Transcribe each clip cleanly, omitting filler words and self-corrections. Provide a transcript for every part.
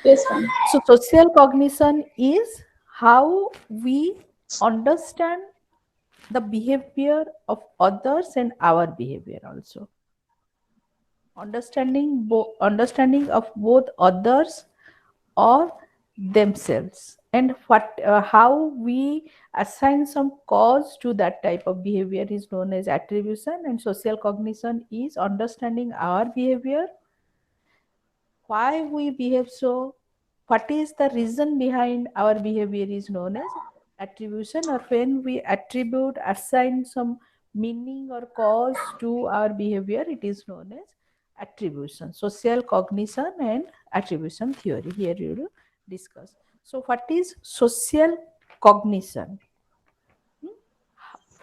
Yes, ma'am. So, social cognition is how we understand the behavior of others and our behavior also. Understanding of both others or themselves, and how we assign some cause to that type of behavior is known as attribution. And social cognition is understanding our behavior, why we behave so, what is the reason behind our behavior is known as attribution. Or when we attribute, assign some meaning or cause to our behavior, it is known as attribution. Social cognition and attribution theory here you will discuss. So what is social cognition?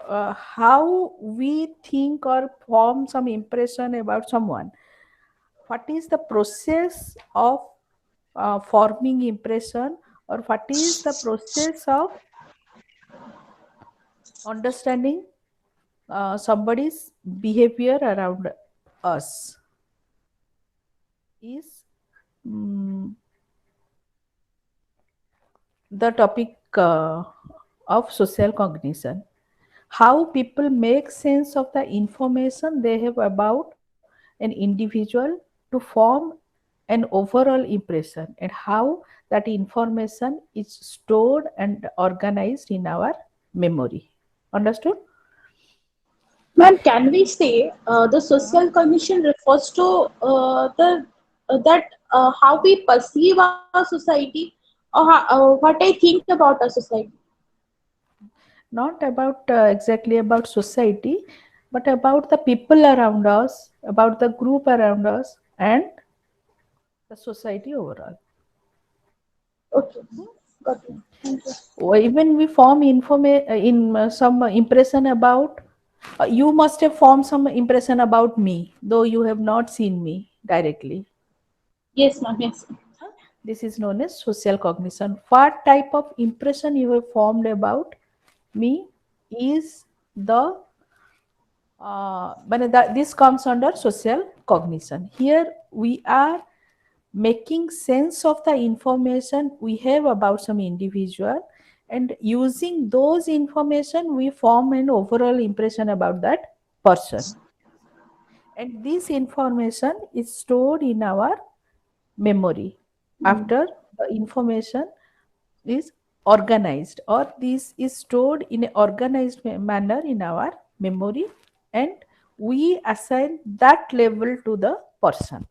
How we think or form some impression about someone. What is the process of forming impression, or what is the process of understanding somebody's behavior around us is mm, the topic of social cognition. How people make sense of the information they have about an individual to form an overall impression, and how that information is stored and organized in our memory. Understood? Ma'am, can we say the social cognition refers to the that how we perceive our society, or what I think about our society? Not about exactly about society, but about the people around us, about the group around us, and the society overall. Okay, got it. Thank you. Or even we form in some impression about, you must have formed some impression about me, though you have not seen me directly. Yes, ma'am. Yes. This is known as social cognition. What type of impression you have formed about me is the this comes under social cognition. Here we are making sense of the information we have about some individual, and using those information we form an overall impression about that person, and this information is stored in our memory Mm. after the information is organized, or this is stored in an organized manner in our memory, and we assign that level to the person.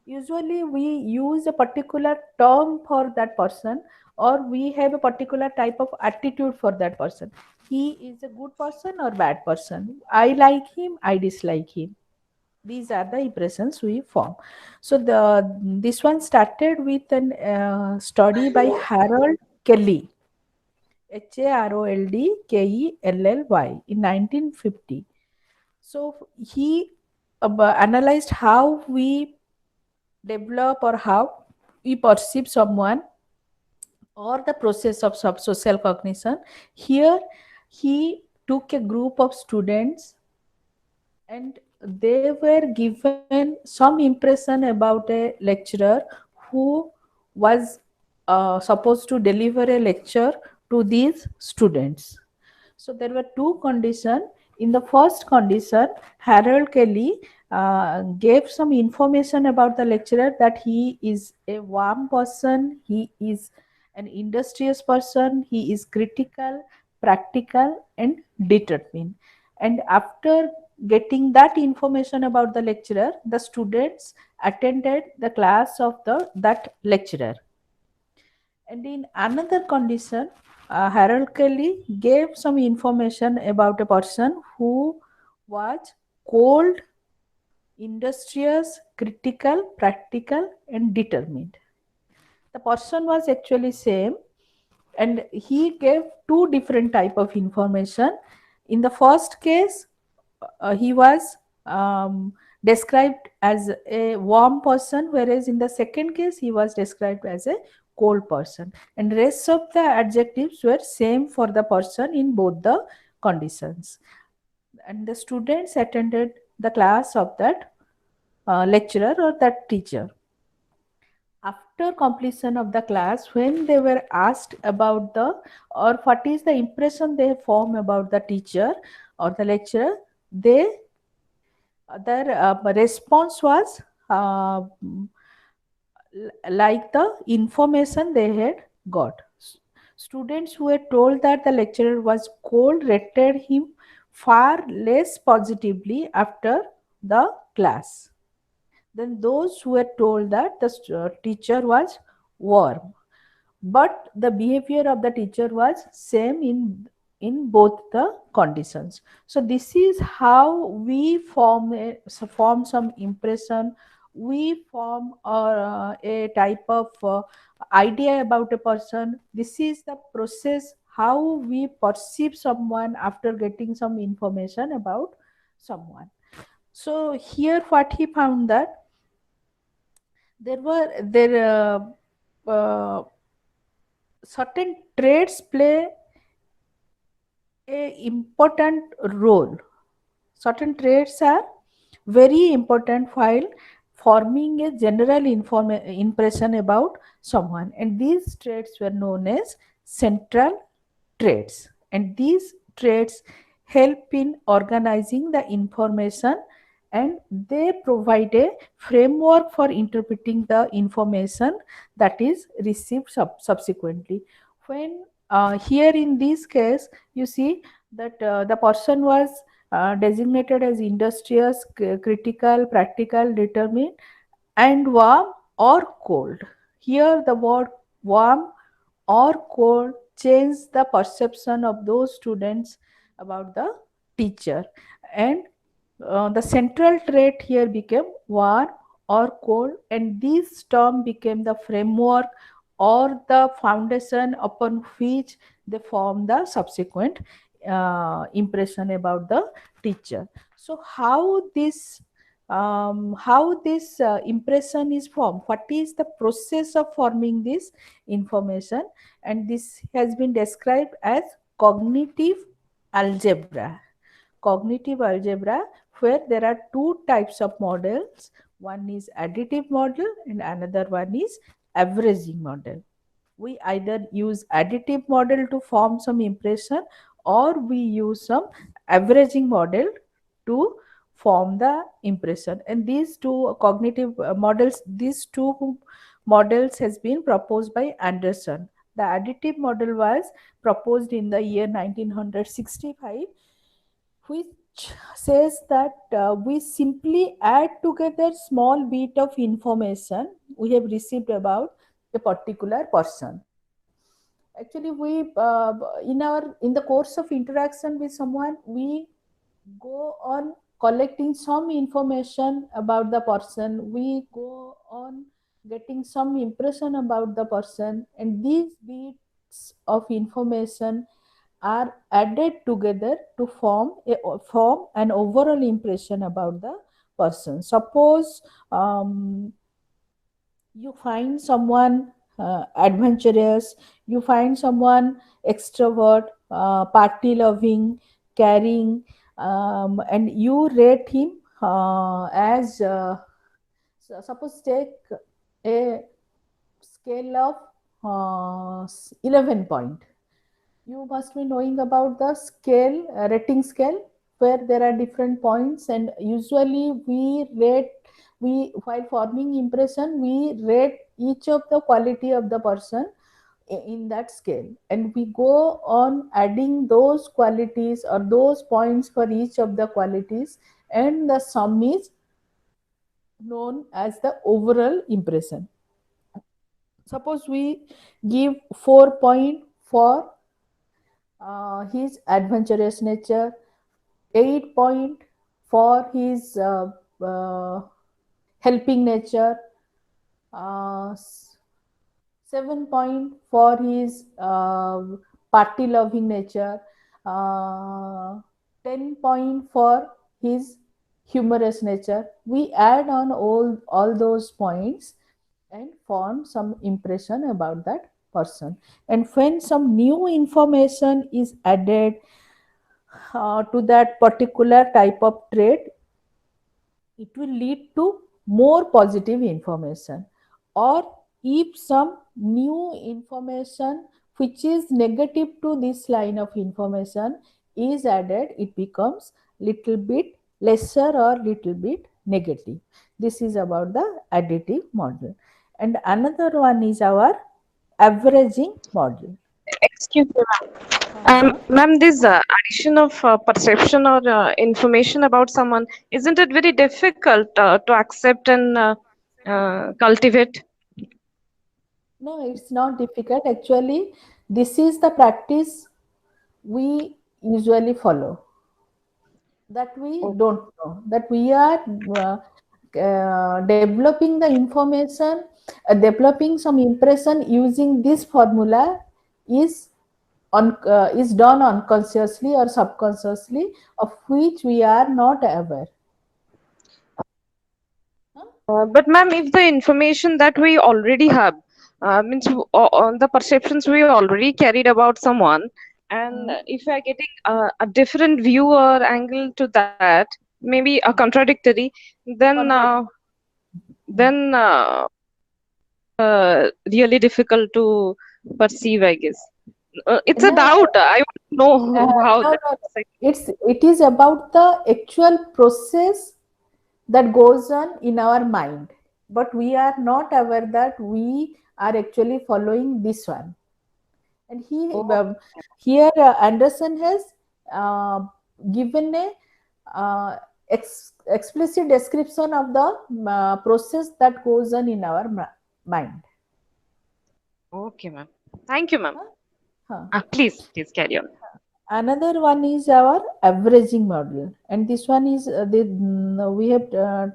Usually we use a particular term for that person, or we have a particular type of attitude for that person. He is a good person or bad person, I like him, I dislike him. These are the impressions we form. So the this one started with an study by Harold Kelly, Harold Kelly in 1950. So he analyzed how we develop or how we perceive someone, or the process of social cognition. Here he took a group of students, and they were given some impression about a lecturer who was supposed to deliver a lecture to these students. So there were two conditions. In the first condition, Harold Kelly gave some information about the lecturer, that he is a warm person, he is an industrious person, he is critical, practical, and determined. And after getting that information about the lecturer, the students attended the class of that lecturer. And in another condition, Harold Kelly gave some information about a person who was cold, industrious, critical, practical, and determined. The person was actually same, and he gave two different type of information. In the first case, he was described as a warm person, whereas in the second case he was described as a cold person, and rest of the adjectives were same for the person in both the conditions. And the students attended the class of that lecturer or that teacher. After completion of the class, when they were asked about the or what is the impression they form about the teacher or the lecturer, they their response was like the information they had got. Students who were told that the lecturer was cold rated him far less positively after the class than those who were told that the teacher was warm, but the behavior of the teacher was same in both the conditions. So this is how we form some impression. We form a type of idea about a person. This is the process how we perceive someone after getting some information about someone. So here what he found that there certain traits play a important role. Certain traits are very important while forming a general impression about someone, and these traits were known as central traits. And these traits help in organizing the information, and they provide a framework for interpreting the information that is received subsequently. When here in this case, you see that the person was designated as industrious, critical, practical, determined, and warm or cold. Here, the word warm or cold change the perception of those students about the teacher. And the central trait here became warm or cold, and this term became the framework or the foundation upon which they form the subsequent impression about the teacher. So how this impression is formed, what is the process of forming this information, and this has been described as cognitive algebra. Cognitive algebra, where there are two types of models. One is additive model and another one is averaging model. We either use additive model to form some impression, or we use some averaging model to form the impression. And these two cognitive models, these two models has been proposed by Anderson. The additive model was proposed in the year 1965, which says that we simply add together small bit of information we have received about a particular person. Actually, we in the course of interaction with someone, we go on collecting some information about the person. We go on getting some impression about the person, and these bits of information are added together to form an overall impression about the person. Suppose you find someone adventurous, you find someone extrovert, party loving, caring, and you rate him as suppose take a scale of 11 point. You must be knowing about the scale, rating scale, where there are different points, and usually we while forming impression, we rate each of the quality of the person in that scale, and we go on adding those qualities or those points for each of the qualities, and the sum is known as the overall impression. Suppose we give 4 point for his adventurous nature, 8 point for his helping nature, uh, 7 point for his party loving nature, uh, 10 point for his humorous nature. We add on all those points and form some impression about that person. And when some new information is added to that particular type of trait, it will lead to more positive information. Or if some new information which is negative to this line of information is added, it becomes little bit lesser or little bit negative. This is about the additive model. And another one is our averaging model. Excuse me, ma'am. Uh-huh. Ma'am, this addition of perception or information about someone, isn't it very difficult to accept and cultivate? No, it's not difficult. Actually, this is the practice we usually follow, that we Oh, don't know, that we are developing the information, developing some impression using this formula is is done unconsciously or subconsciously, of which we are not aware. Huh? but ma'am, if the information that we already have, means on the perceptions we already carried about someone, and Hmm. if we are getting a different view or angle to that, maybe a Hmm. contradictory, then Contract. Hmm. really difficult to perceive, I guess. It's a No, doubt. I want to no, know how no, that. no. It is about the actual process that goes on in our mind, but we are not aware that we are actually following this one. And Oh, here Anderson has uh, given a explicit description of the process that goes on in our mind. okay, ma'am. Thank you, ma'am. Huh? Huh. Please carry on. Another one is our averaging model, and this one is we have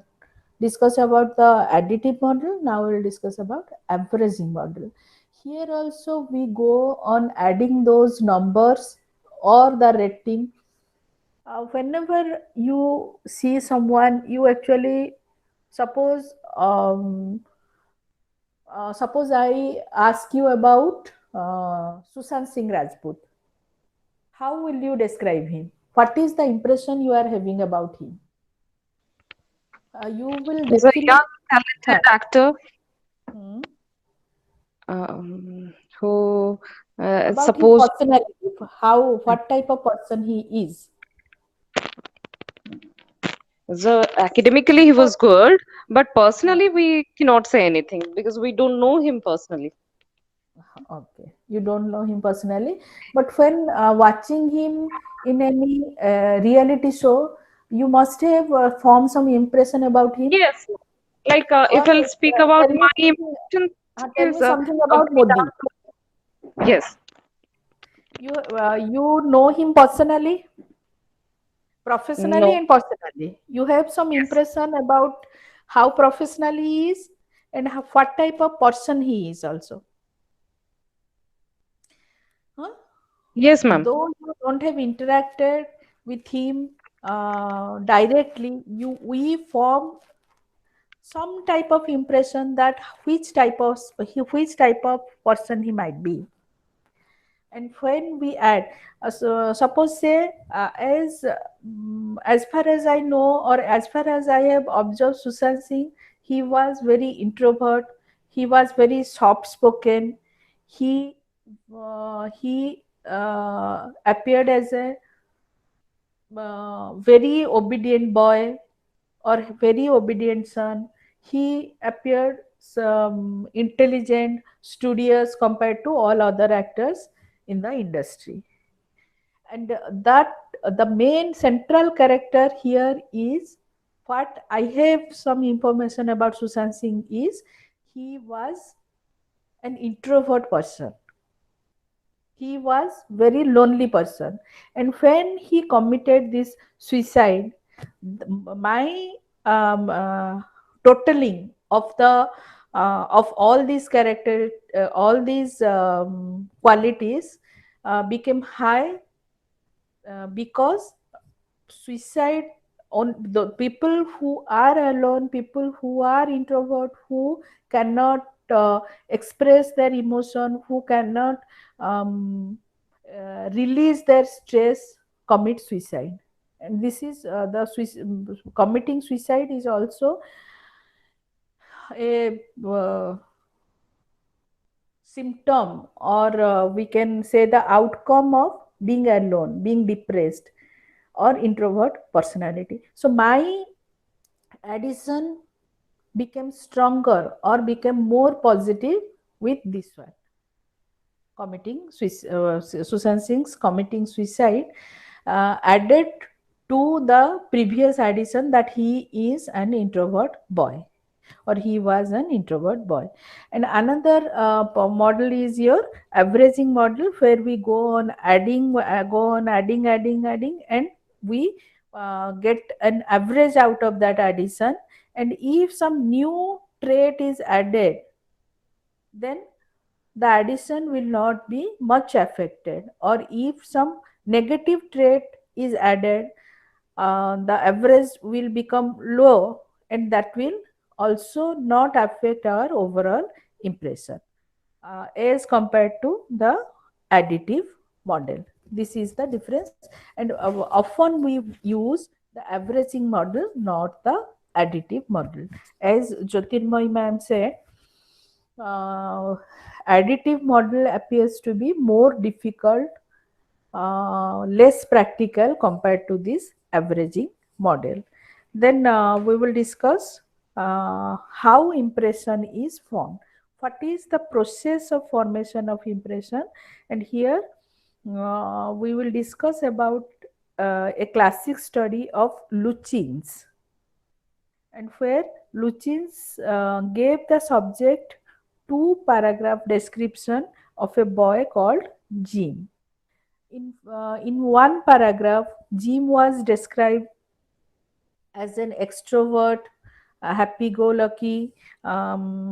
discussed about the additive model. Now we'll discuss about averaging model. Here also we go on adding those numbers or the rating. Whenever you see someone, you actually suppose suppose I ask you about Sushant Singh Rajput. How will you describe him? What is the impression you are having about him? You will He's a young, definitely. Huh. talented actor Hmm. who About his suppose personality, how, what type of person he is. so academically he was good, but Uh, personally we cannot say anything because we don't know him personally. okay, you don't know him personally, but when watching him in any reality show, you must have formed some impression about him. Yes, like Or if I'll speak about tell me my something. impression, Tell is me something about very Modi. down. Yes, You know him personally, professionally no, and personally. You have some yes, impression about how professional he is and how, what type of person he is also. Huh? yes, ma'am. Though you don't have interacted with him directly, you we form some type of impression that which type of person he might be. And when we add, so suppose say as far as I know, or as far as I have observed Sushant Singh, he was very introvert, he was very soft spoken, he appeared as a very obedient boy or very obedient son. He appeared some intelligent, studious compared to all other actors in the industry. And that the main central character here is, what I have some information about Sushant Singh is, he was an introvert person. He was very lonely person, and when he committed this suicide, my totaling of the of all these character all these qualities became high, because suicide on the people who are alone, people who are introvert, who cannot express their emotion, who cannot um, release their stress, commit suicide. And this is committing suicide is also a symptom, or we can say the outcome of being alone, being depressed, or introvert personality. So my addition became stronger or became more positive with this one, Susan Singh's committing suicide added to the previous addition that he is an introvert boy, or he was an introvert boy. And another model is your averaging model, where we go on adding, adding, and we get an average out of that addition. And if some new trait is added, then the addition will not be much affected. Or if some negative trait is added, the average will become low, and that will also not affect our overall impression as compared to the additive model. This is the difference, and often we use the averaging model, not the additive model. As Jyotirmoy ma'am said, uh, additive model appears to be more difficult, less practical compared to this averaging model. Then we will discuss how impression is formed. What is the process of formation of impression? And here we will discuss about a classic study of Lutyens, and where Lutyens gave the subject two paragraph description of a boy called Jim. In one paragraph, Jim was described as an extrovert, a happy-go-lucky,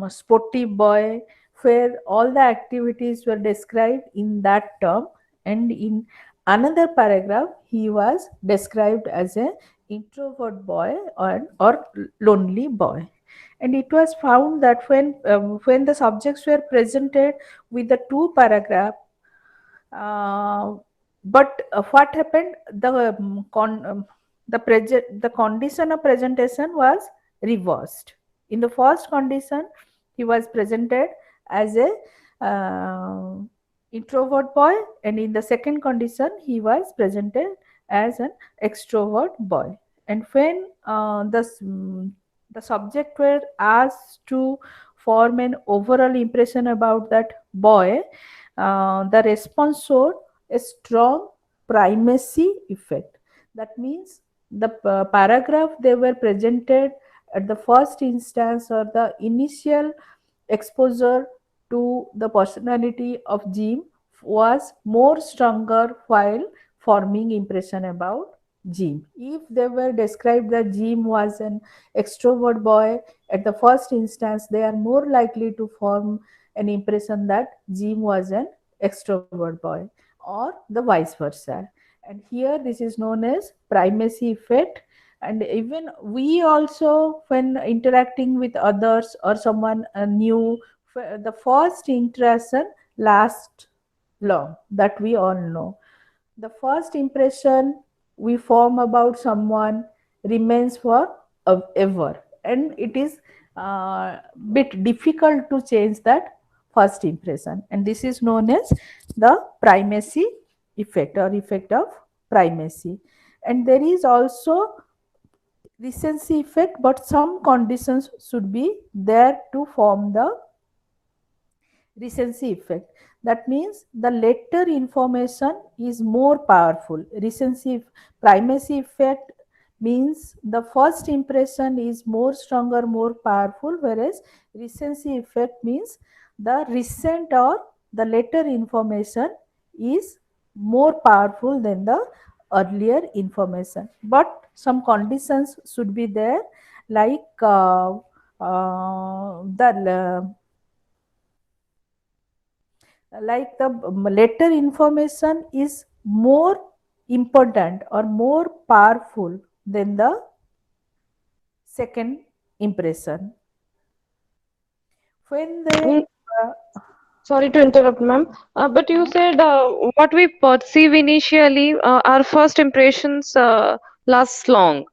sporty boy, where all the activities were described in that term. And in another paragraph, he was described as an introvert boy, or lonely boy. And it was found that when the subjects were presented with the two paragraph, uh, but what happened? The condition of presentation was reversed. In the first condition, he was presented as a uh, introvert boy, and in the second condition, he was presented as an extrovert boy. And when the subject were asked to form an overall impression about that boy, the response showed a strong primacy effect. That means the paragraph they were presented at the first instance, or the initial exposure to the personality of Jim, was more stronger while forming impression about Jim. If they were described that Jim was an extrovert boy at the first instance, they are more likely to form an impression that Jim was an extrovert boy, or the vice versa. And here this is known as primacy effect. And even we also, when interacting with others or someone new, the first interaction lasts long, that we all know. The first impression we form about someone remains for ever, and it is bit difficult to change that first impression. And this is known as the primacy effect, or effect of primacy. And there is also recency effect, but some conditions should be there to form the recency effect. That means the later information is more powerful. Primacy effect means the first impression is more stronger, more powerful, whereas recency effect means the recent or the later information is more powerful than the earlier information. But some conditions should be there, like the like the later information is more important or more powerful than the second impression. When they Mm, Sorry to interrupt, ma'am. But you said what we perceive initially, our first impressions last long.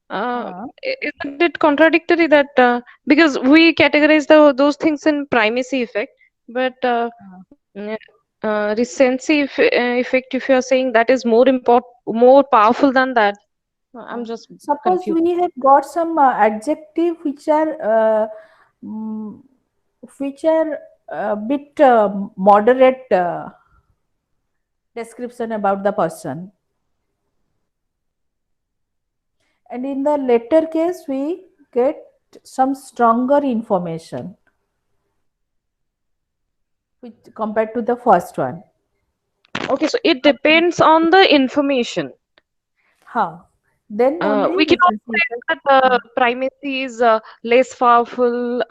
uh, Isn't it contradictory that because we categorize those things in primacy effect, But Uh, mm, recency effect, if you are saying that is more powerful than that, I'm just Suppose confused. we have got some adjective mm, which are a bit moderate description about the person, and in the later case we get some stronger information which compared to the first one. Okay, so it depends on the information. Huh. Then only We cannot recency say effect. that Hmm. primacy is less powerful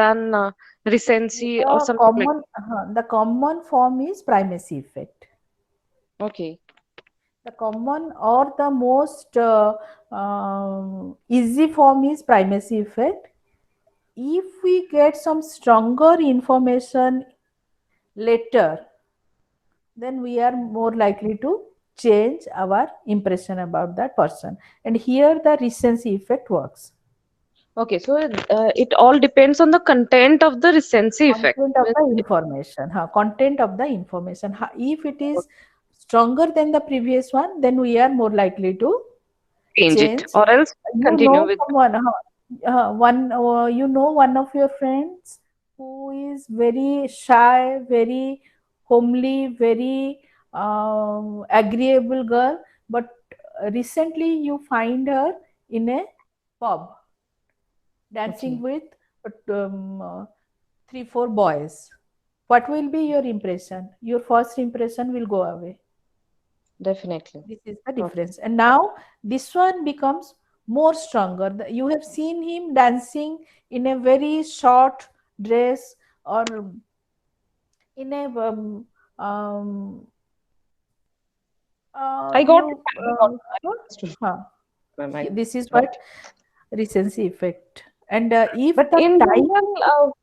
than recency or something like The common form is primacy effect. that. Okay. The common or the most easy form is primacy effect. If we get some stronger information later, then we are more likely to change our impression about that person. And here the recency effect works. Okay, so it all depends on the content of the recency effect. Content of the information. Content of the information. If it is stronger than the previous one, then we are more likely to Change it, change. or else You continue know with. someone, you know one of your friends who is very shy, very homely, very agreeable girl, but recently you find her in a pub dancing Okay, with um, uh, three, four boys. What will be your impression? Your first impression will go away. definitely. This is the Okay. difference. And now this one becomes more stronger. You have seen him dancing in a very short dress or in a I got it. you I got it. I understood, huh. ma'am. I This is got what it. recency effect. And if But the in time general,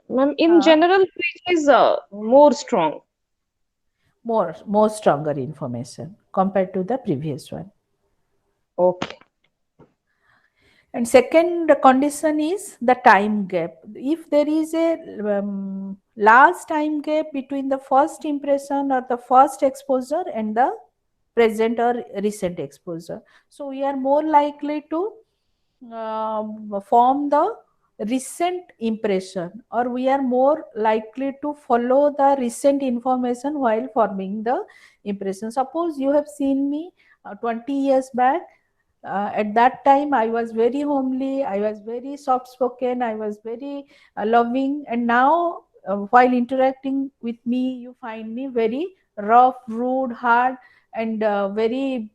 ma'am, in uh, general, which is more strong? more stronger information compared to the previous one. Okay. And second condition is the time gap. If there is a last time gap between the first impression or the first exposure and the present or recent exposure, so we are more likely to form the recent impression, or we are more likely to follow the recent information while forming the impression. Suppose you have seen me 20 years back. At that time I was very homely, I was very soft spoken, I was very loving, and now while interacting with me you find me very rough, rude, hard, and very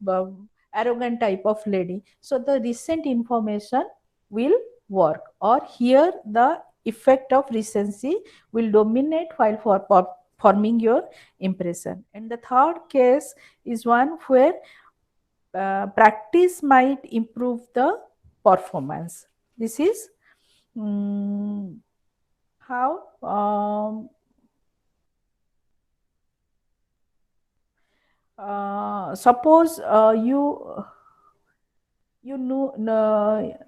arrogant type of lady. So the recent information will work, or here the effect of recency will dominate while forming your impression. And the third case is one where practice might improve the performance. This is mm, how suppose you know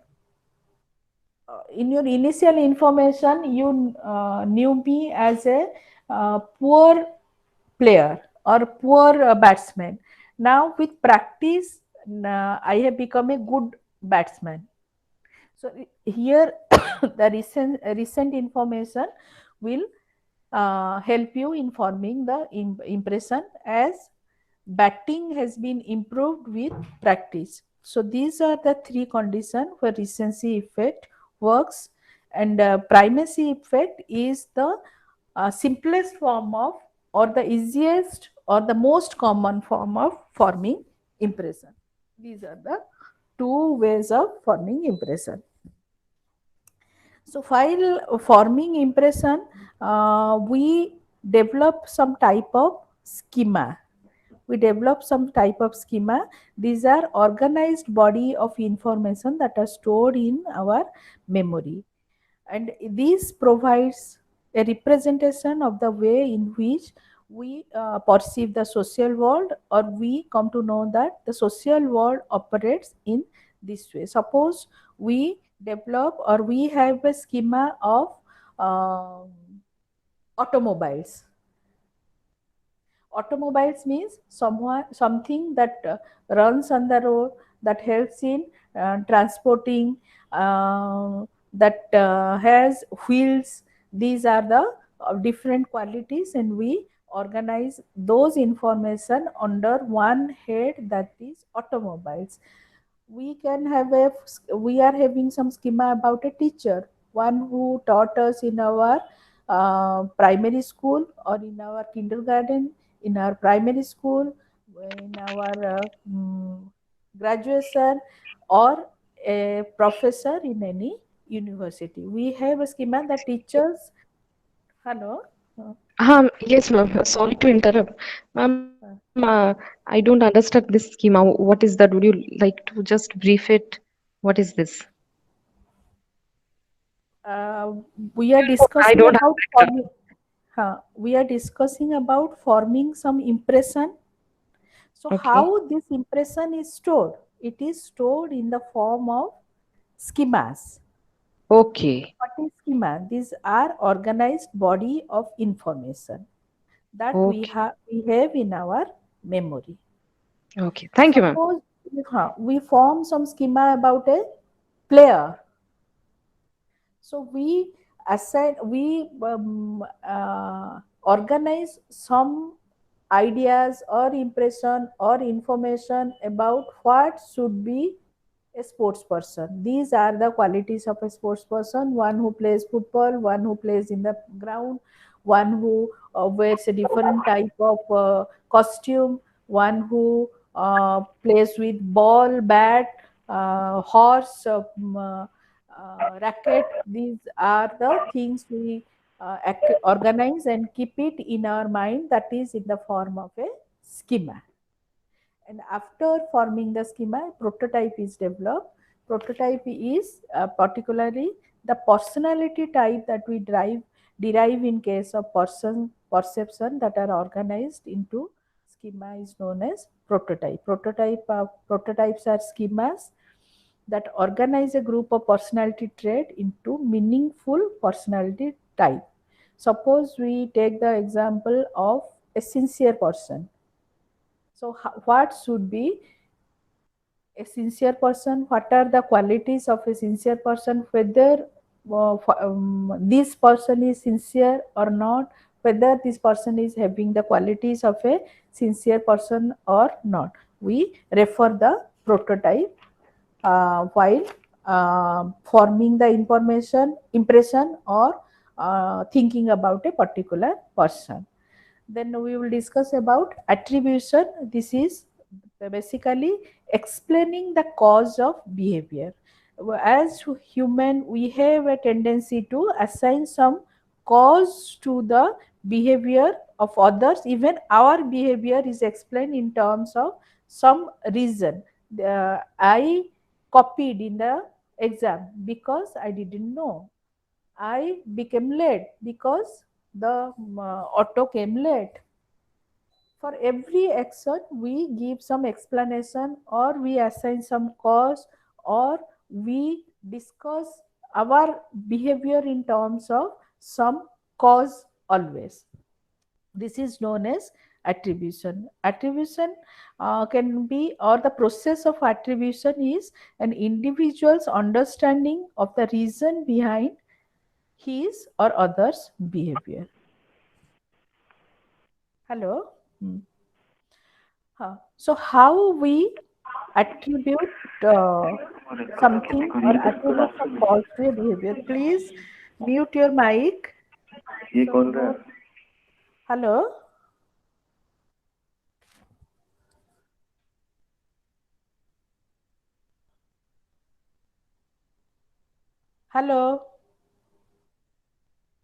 in your initial information you knew me as a poor player or poor batsman. Now with practice I have become a good batsman. So here the recent information will help you in forming the impression, as batting has been improved with practice. So these are the three conditions where recency effect works, and primacy effect is the simplest form of, or the easiest or the most common form of forming impression. These are the two ways of forming impression. So while forming impression, we develop some type of schema. We develop some type of schema. These are organized body of information that are stored in our memory, and this provides a representation of the way in which we perceive the social world, or we come to know that the social world operates in this way. Suppose we develop or we have a schema of um automobiles. Automobiles means something that runs on the road, that helps in transporting, uh, that has wheels. These are the different qualities, and we organize those information under one head, that is automobiles. We can have a we are having some schema about a teacher, one who taught us in our primary school, or in our kindergarten, in our primary school, in our graduation, or a professor in any university. We have a schema that teachers. Hello. Uh, Yes, ma'am. Sorry to interrupt. Ma'am, uh, I don't understand this schema. What is that? Would you like to just brief it? What is this? uh, we are I discussing don't have about that. we are discussing about forming some impression. So Okay. how this impression is stored? It is stored in the form of schemas. Okay. What is schema? These are organized body of information that Okay. we have in our memory. Okay. Thank you, ma'am. Suppose we form some schema about a player. So we organize some ideas or impression or information about what should be a sports person. These are the qualities of a sports person: one who plays football, one who plays in the ground, one who wears a different type of costume, one who plays with ball, bat, horse, racket. These are the things we organize and keep it in our mind, that is in the form of a schema. And after forming the schema, prototype is developed. Prototype is particularly the personality type that we derive in case of person perception, that are organized into schema, is known as prototype. Prototypes are schemas that organize a group of personality trait into meaningful personality type. Suppose we take the example of a sincere person. So what should be a sincere person? What are the qualities of a sincere person? Whether this person is sincere or not, whether this person is having the qualities of a sincere person or not. We refer the prototype while forming the information impression, or thinking about a particular person. Then we will discuss about attribution. This is basically explaining the cause of behavior. As human, we have a tendency to assign some cause to the behavior of others. Even our behavior is explained in terms of some reason. I copied in the exam because I didn't know. I became late because the auto came late. For every action, we give some explanation, or we assign some cause, or we discuss our behavior in terms of some cause always. This is known as attribution. Attribution can be, or the process of attribution is an individual's understanding of the reason behind his or others' behavior. Hello. Hmm. So how we attribute something or attribute some cause to a behavior? Please mute your mic. So no. Hello. Hello.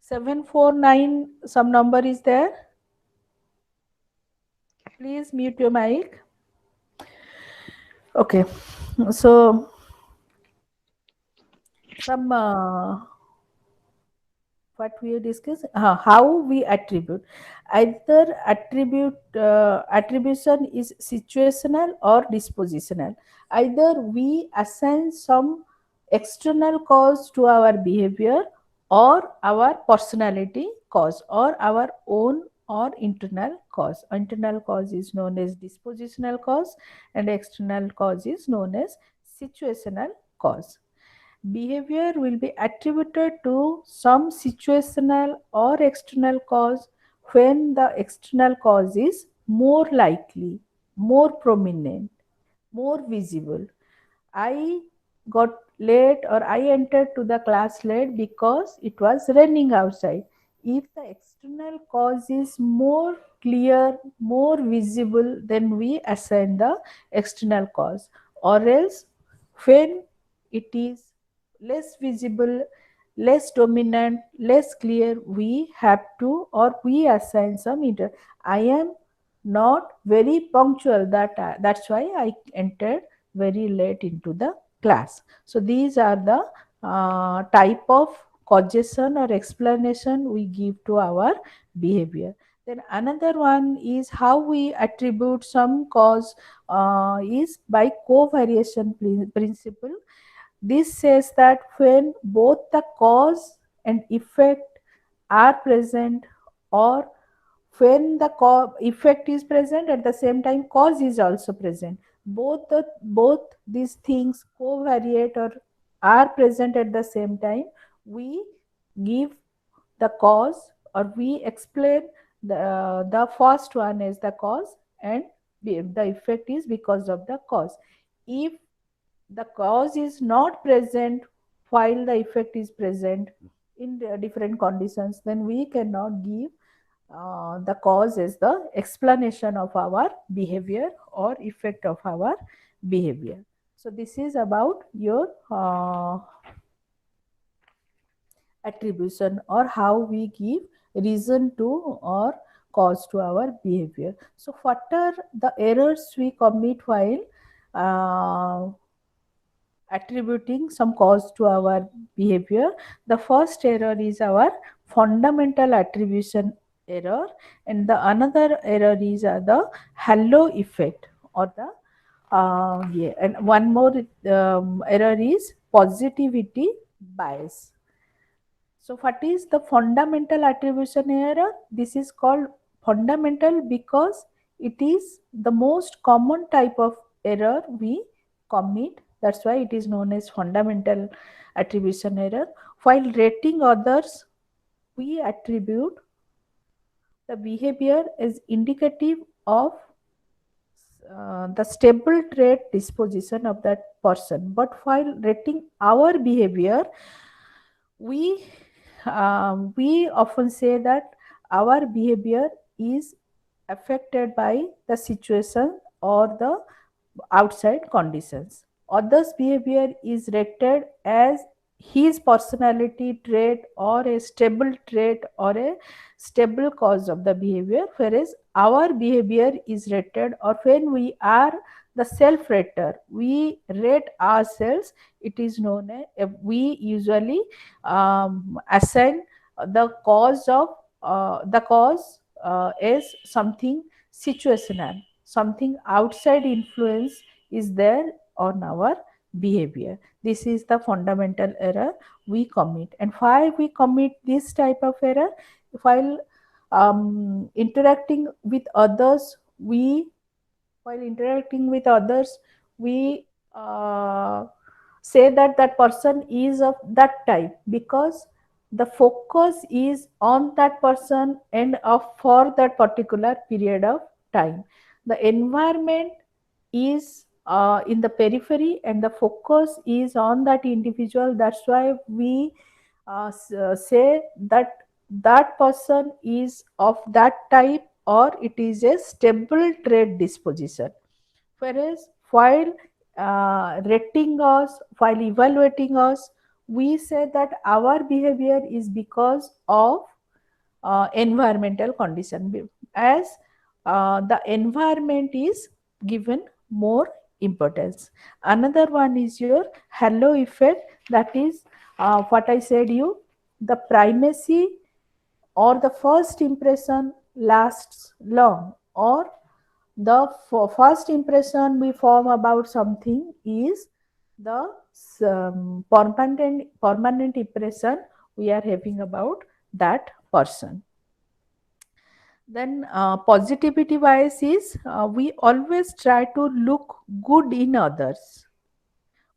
749. Some number is there. Please mute your mic. Okay. So some what we discuss, how we attribute. Either attribution is situational or dispositional. Either we assign some external cause to our behavior or our personality, cause, or our own or internal cause. Internal cause is known as dispositional cause, and external cause is known as situational cause. Behavior will be attributed to some situational or external cause when the external cause is more likely, more prominent, more visible. I got late, or I entered to the class late because it was raining outside. If the external cause is more clear, more visible, then we assign the external cause. Or else, when it is less visible, less dominant, less clear, we have to, or we assign some inter. I am not very punctual, that's why I entered very late into the class. So these are the type of causation or explanation we give to our behavior. Then another one is how we attribute some cause, is by covariation principle. This says that when both the cause and effect are present, or when the effect is present, at the same time cause is also present, both these things covariate or are present at the same time, we give the cause, or we explain the first one as the cause, and the effect is because of the cause. If the cause is not present while the effect is present in the different conditions, then we cannot give the cause is the explanation of our behavior or effect of our behavior. So this is about your attribution, or how we give reason to or cause to our behavior. So what are the errors we commit while uh, attributing some cause to our behavior? The first error is our fundamental attribution error, and the another error is the halo effect, or the yeah, and one more error is positivity bias. So what is the fundamental attribution error? This is called fundamental because it is the most common type of error we commit. That's why it is known as fundamental attribution error. While rating others, we attribute the behavior as indicative of the stable trait disposition of that person. But while rating our behavior, we we often say that our behavior is affected by the situation or the outside conditions. Others' behavior is rated as his personality trait, or a stable trait, or a stable cause of the behavior, whereas our behavior is rated, or when we are the self rater, we rate ourselves, it is known as, we usually assign the cause of the cause is something situational, something outside influence is there on our behavior. This is the fundamental error we commit. And why we commit this type of error? While interacting with others, we say that that person is of that type because the focus is on that person and of for that particular period of time. The environment is in the periphery and the focus is on that individual. That's why we say that that person is of that type, or it is a stable trait disposition. Whereas while rating us, while evaluating us, we say that our behavior is because of environmental condition, as the environment is given more importance. Another one is your halo effect, that is what I said you, the primacy or the first impression lasts long, or the first impression we form about something is the permanent impression we are having about that person. Then positivity bias is we always try to look good in others.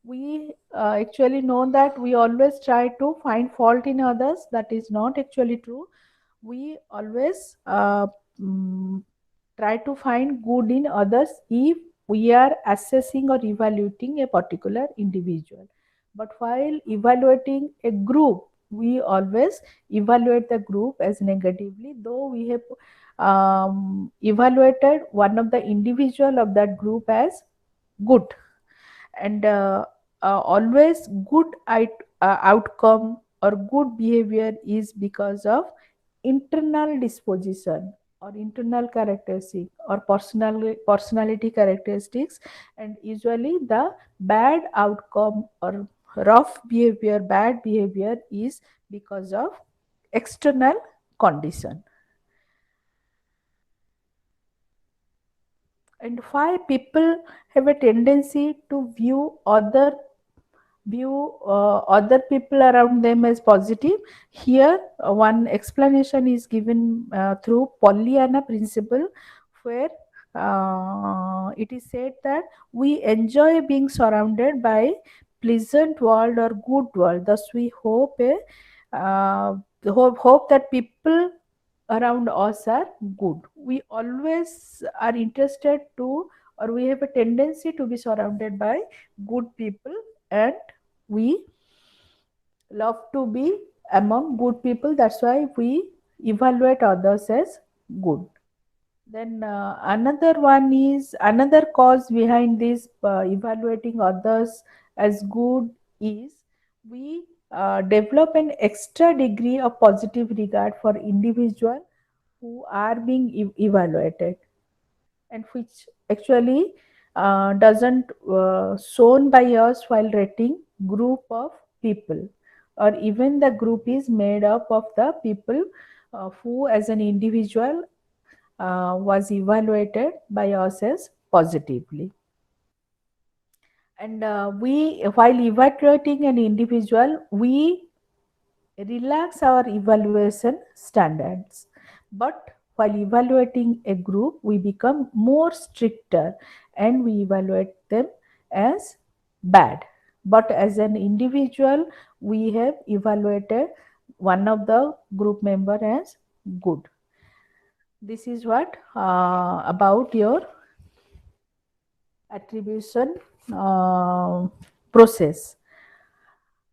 We actually know that we always try to find fault in others. That is not actually true. We always try to find good in others if we are assessing or evaluating a particular individual. But while evaluating a group, we always evaluate the group as negatively, though we have evaluated one of the individual of that group as good. And always good outcome or good behavior is because of internal disposition or internal characteristic or personality characteristics, and usually the bad outcome or rough behavior, bad behavior is because of external condition. And why people have a tendency to view other people around them as positive. Here, one explanation is given through Pollyanna principle, where it is said that we enjoy being surrounded by pleasant world or good world. Thus, we hope that people around us are good. We always are interested to, or we have a tendency to be surrounded by good people, and we love to be among good people. That's why we evaluate others as good. Then another cause behind this evaluating others as good is we develop an extra degree of positive regard for individual who are being evaluated, and which actually doesn't shown by us while rating group of people, or even the group is made up of the people who as an individual was evaluated by us as positively. And we while evaluating an individual, we relax our evaluation standards. But while evaluating a group, we become more stricter and we evaluate them as bad. But as an individual, we have evaluated one of the group member as good. This is what about your attribution process.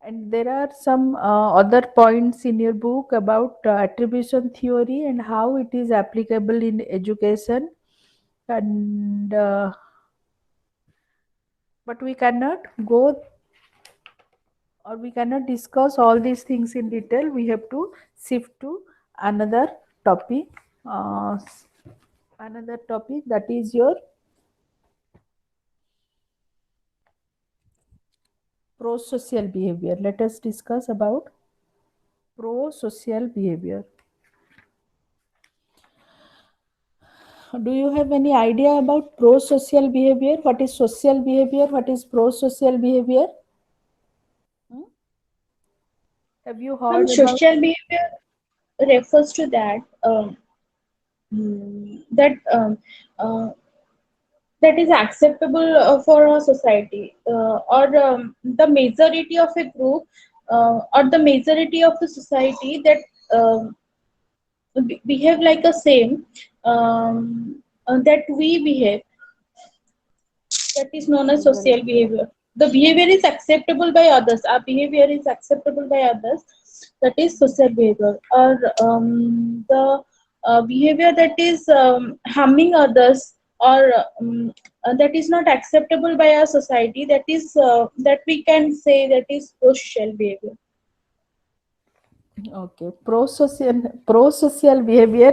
And there are some other points in your book about attribution theory and how it is applicable in education. And but we cannot go, or we cannot discuss all these things in detail. We have to shift to another topic. Uh, Another topic, that is your pro-social behavior. Let us discuss about pro-social behavior. Do you have any idea about pro-social behavior? What is social behavior? What is pro-social behavior? Hmm? Have you heard about? Social behavior refers to that uh, that is acceptable for a society, or the majority of a group, or the majority of the society that behave like a same, that we behave, that is known as social behavior. The behavior is acceptable by others. Our behavior is acceptable by others. That is social behavior. Or the behavior that is harming others, or that is not acceptable by our society. That is that we can say that is social behavior. Okay, pro-social behavior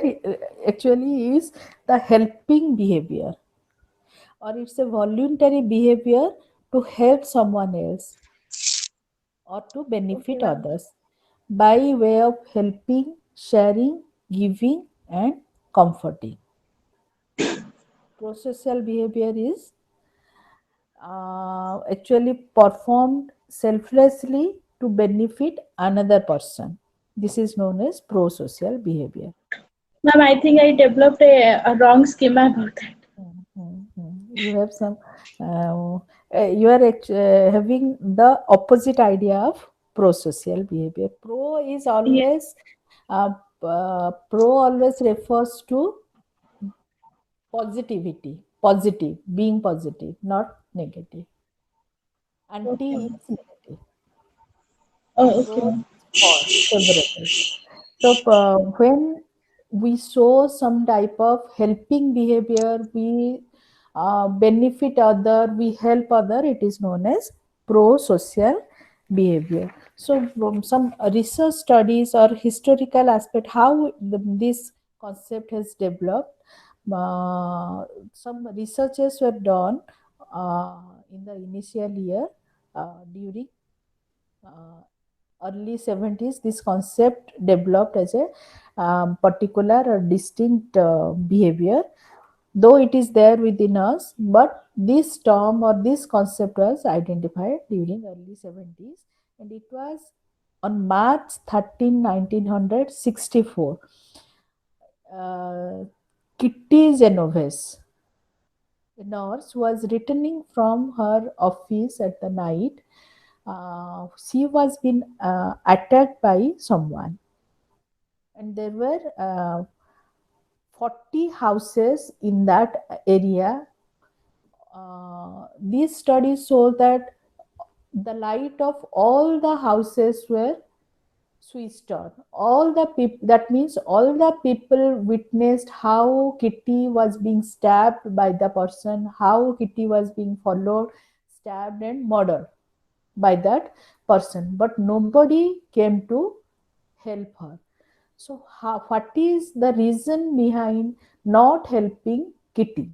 actually is the helping behavior, or it's a voluntary behavior to help someone else or to Okay, benefit ma'am. others by way of helping, sharing, giving, and comforting. Pro-social behavior is actually performed selflessly to benefit another person. This is known as pro-social behavior. Ma'am, I think I developed a wrong schema about that. You have some, you are having the opposite idea of pro-social behavior. Yeah. Uh, Pro always refers to positivity, positive, being positive, not negative. Okay, Anti ma'am. is negative. Oh, okay, Pro ma'am. is for, favorable. So when we show some type of helping behavior, we benefit other, we help other, it is known as pro-social behavior. So some research studies or historical aspect, how this concept has developed. Uh, some researches were done in the initial year during uh, early 70s. This concept developed as a particular or distinct behavior, though it is there within us, but this term or this concept was identified during early 70s, and it was on March 13, 1964. uh, Kitty Genovese, a nurse, was returning from her office at the night. She was being attacked by someone, and there were 40 houses in that area. These studies show that the light of all the houses were switched on. All the people, that means all the people witnessed how Kitty was being stabbed by the person, how Kitty was being followed, stabbed, and murdered by that person, but nobody came to help her. So, what is the reason behind not helping Kitty?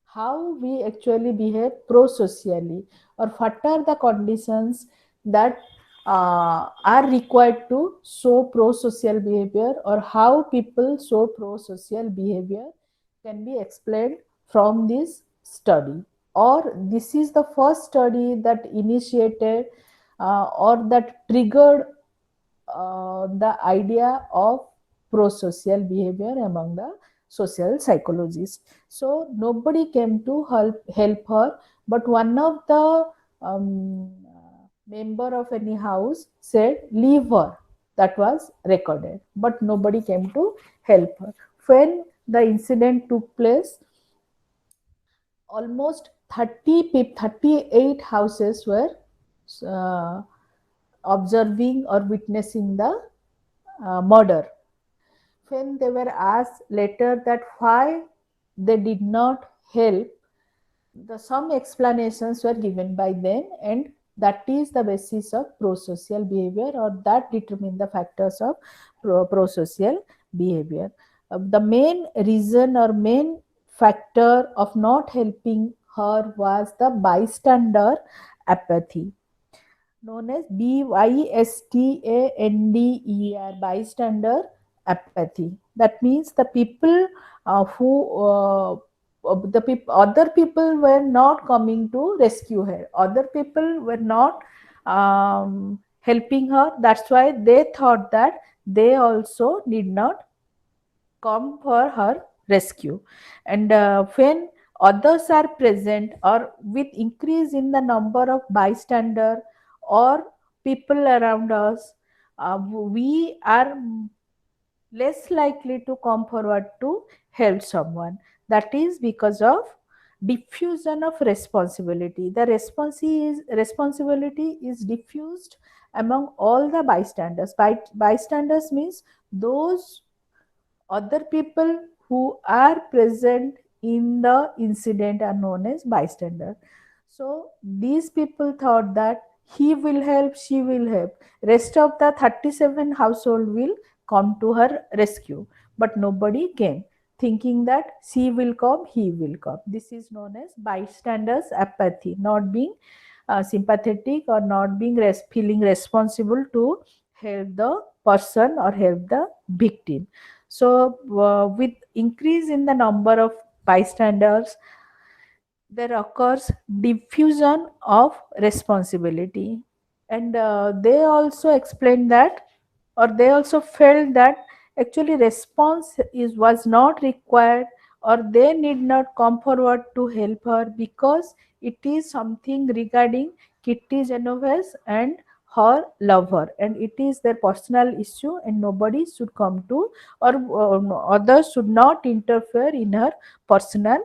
How we actually behave pro-socially, or what are the conditions that are required to show pro-social behavior, or how people show pro-social behavior can be explained from this study, or this is the first study that initiated or that triggered the idea of pro-social behavior among the social psychologists. So nobody came to help her, but one of the member of any house said, "Leave her." That was recorded, but nobody came to help her. When the incident took place, almost 38 houses were uh, observing or witnessing the murder. When they were asked later that why they did not help, some explanations were given by them, and that is the basis of pro-social behavior, or that determine the factors of pro-social behavior. The main reason or main factor of not helping her was the bystander apathy, known as bystander, bystander apathy. That means the people other people were not coming to rescue her. Other people were not helping her. That's why they thought that they also need not come for her rescue. And when others are present, or with increase in the number of bystander or people around us, we are less likely to come forward to help someone. That is because of diffusion of responsibility. The responsibility is diffused among all the bystanders. Bystanders means those other people who are present in the incident are known as bystander. So these people thought that he will help, she will help. Rest of the 37 household will come to her rescue. But nobody came, thinking that she will come, he will come. This is known as bystanders apathy, not being sympathetic, or not being feeling responsible to help the person or help the victim. So, with increase in the number of bystanders, there occurs diffusion of responsibility, and they also explained that, or they also felt that actually response is was not required, or they need not come forward to help her, because it is something regarding Kitty Genovese and her lover, and it is their personal issue, and nobody should come to, or others should not interfere in her personal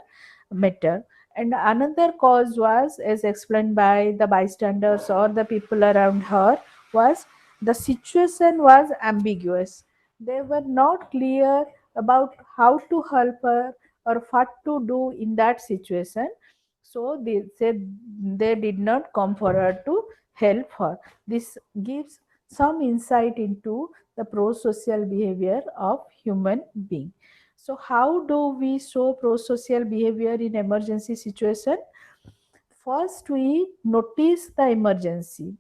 matter. And another cause was, as explained by the bystanders or the people around her, was the situation was ambiguous. They were not clear about how to help her or what to do in that situation. So they said they did not come forward to help her. This gives some insight into the pro-social behavior of human being. So how do we show pro-social behavior in emergency situation? First, we notice the emergency,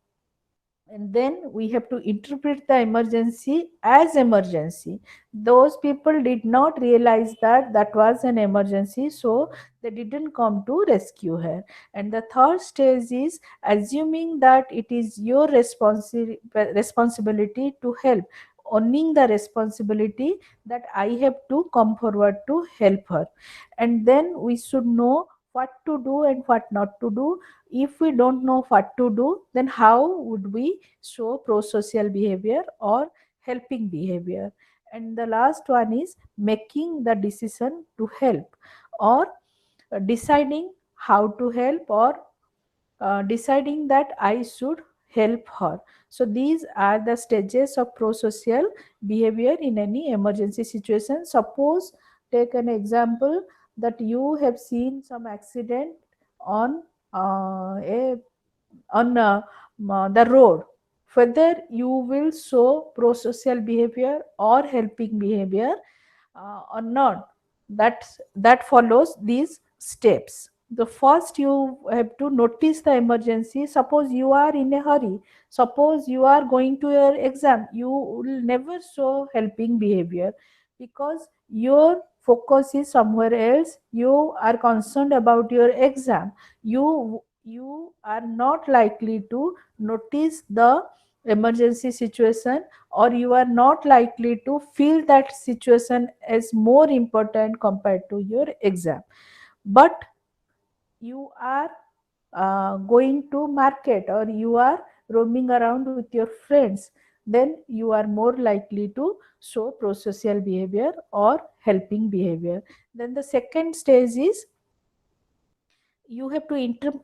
and then we have to interpret the emergency as emergency. Those people did not realize that that was an emergency, so they didn't come to rescue her. And the third stage is assuming that it is your responsibility to help, owning the responsibility that I have to come forward to help her. And then we should know what to do and what not to do. If we don't know what to do, then how would we show pro-social behavior or helping behavior? And the last one is making the decision to help, or deciding how to help, or deciding that I should help her. So these are the stages of pro-social behavior in any emergency situation. Suppose, take an example that you have seen some accident on a on the road. Whether you will show pro-social behavior or helping behavior or not, that follows these steps. The first, you have to notice the emergency. Suppose you are in a hurry, suppose you are going to your exam, you will never show helping behavior, because your focus is somewhere else. You are concerned about your exam. You are not likely to notice the emergency situation, or you are not likely to feel that situation as more important compared to your exam. But you are going to market, or you are roaming around with your friends, then you are more likely to show prosocial behavior or helping behavior. Then the second stage is you have to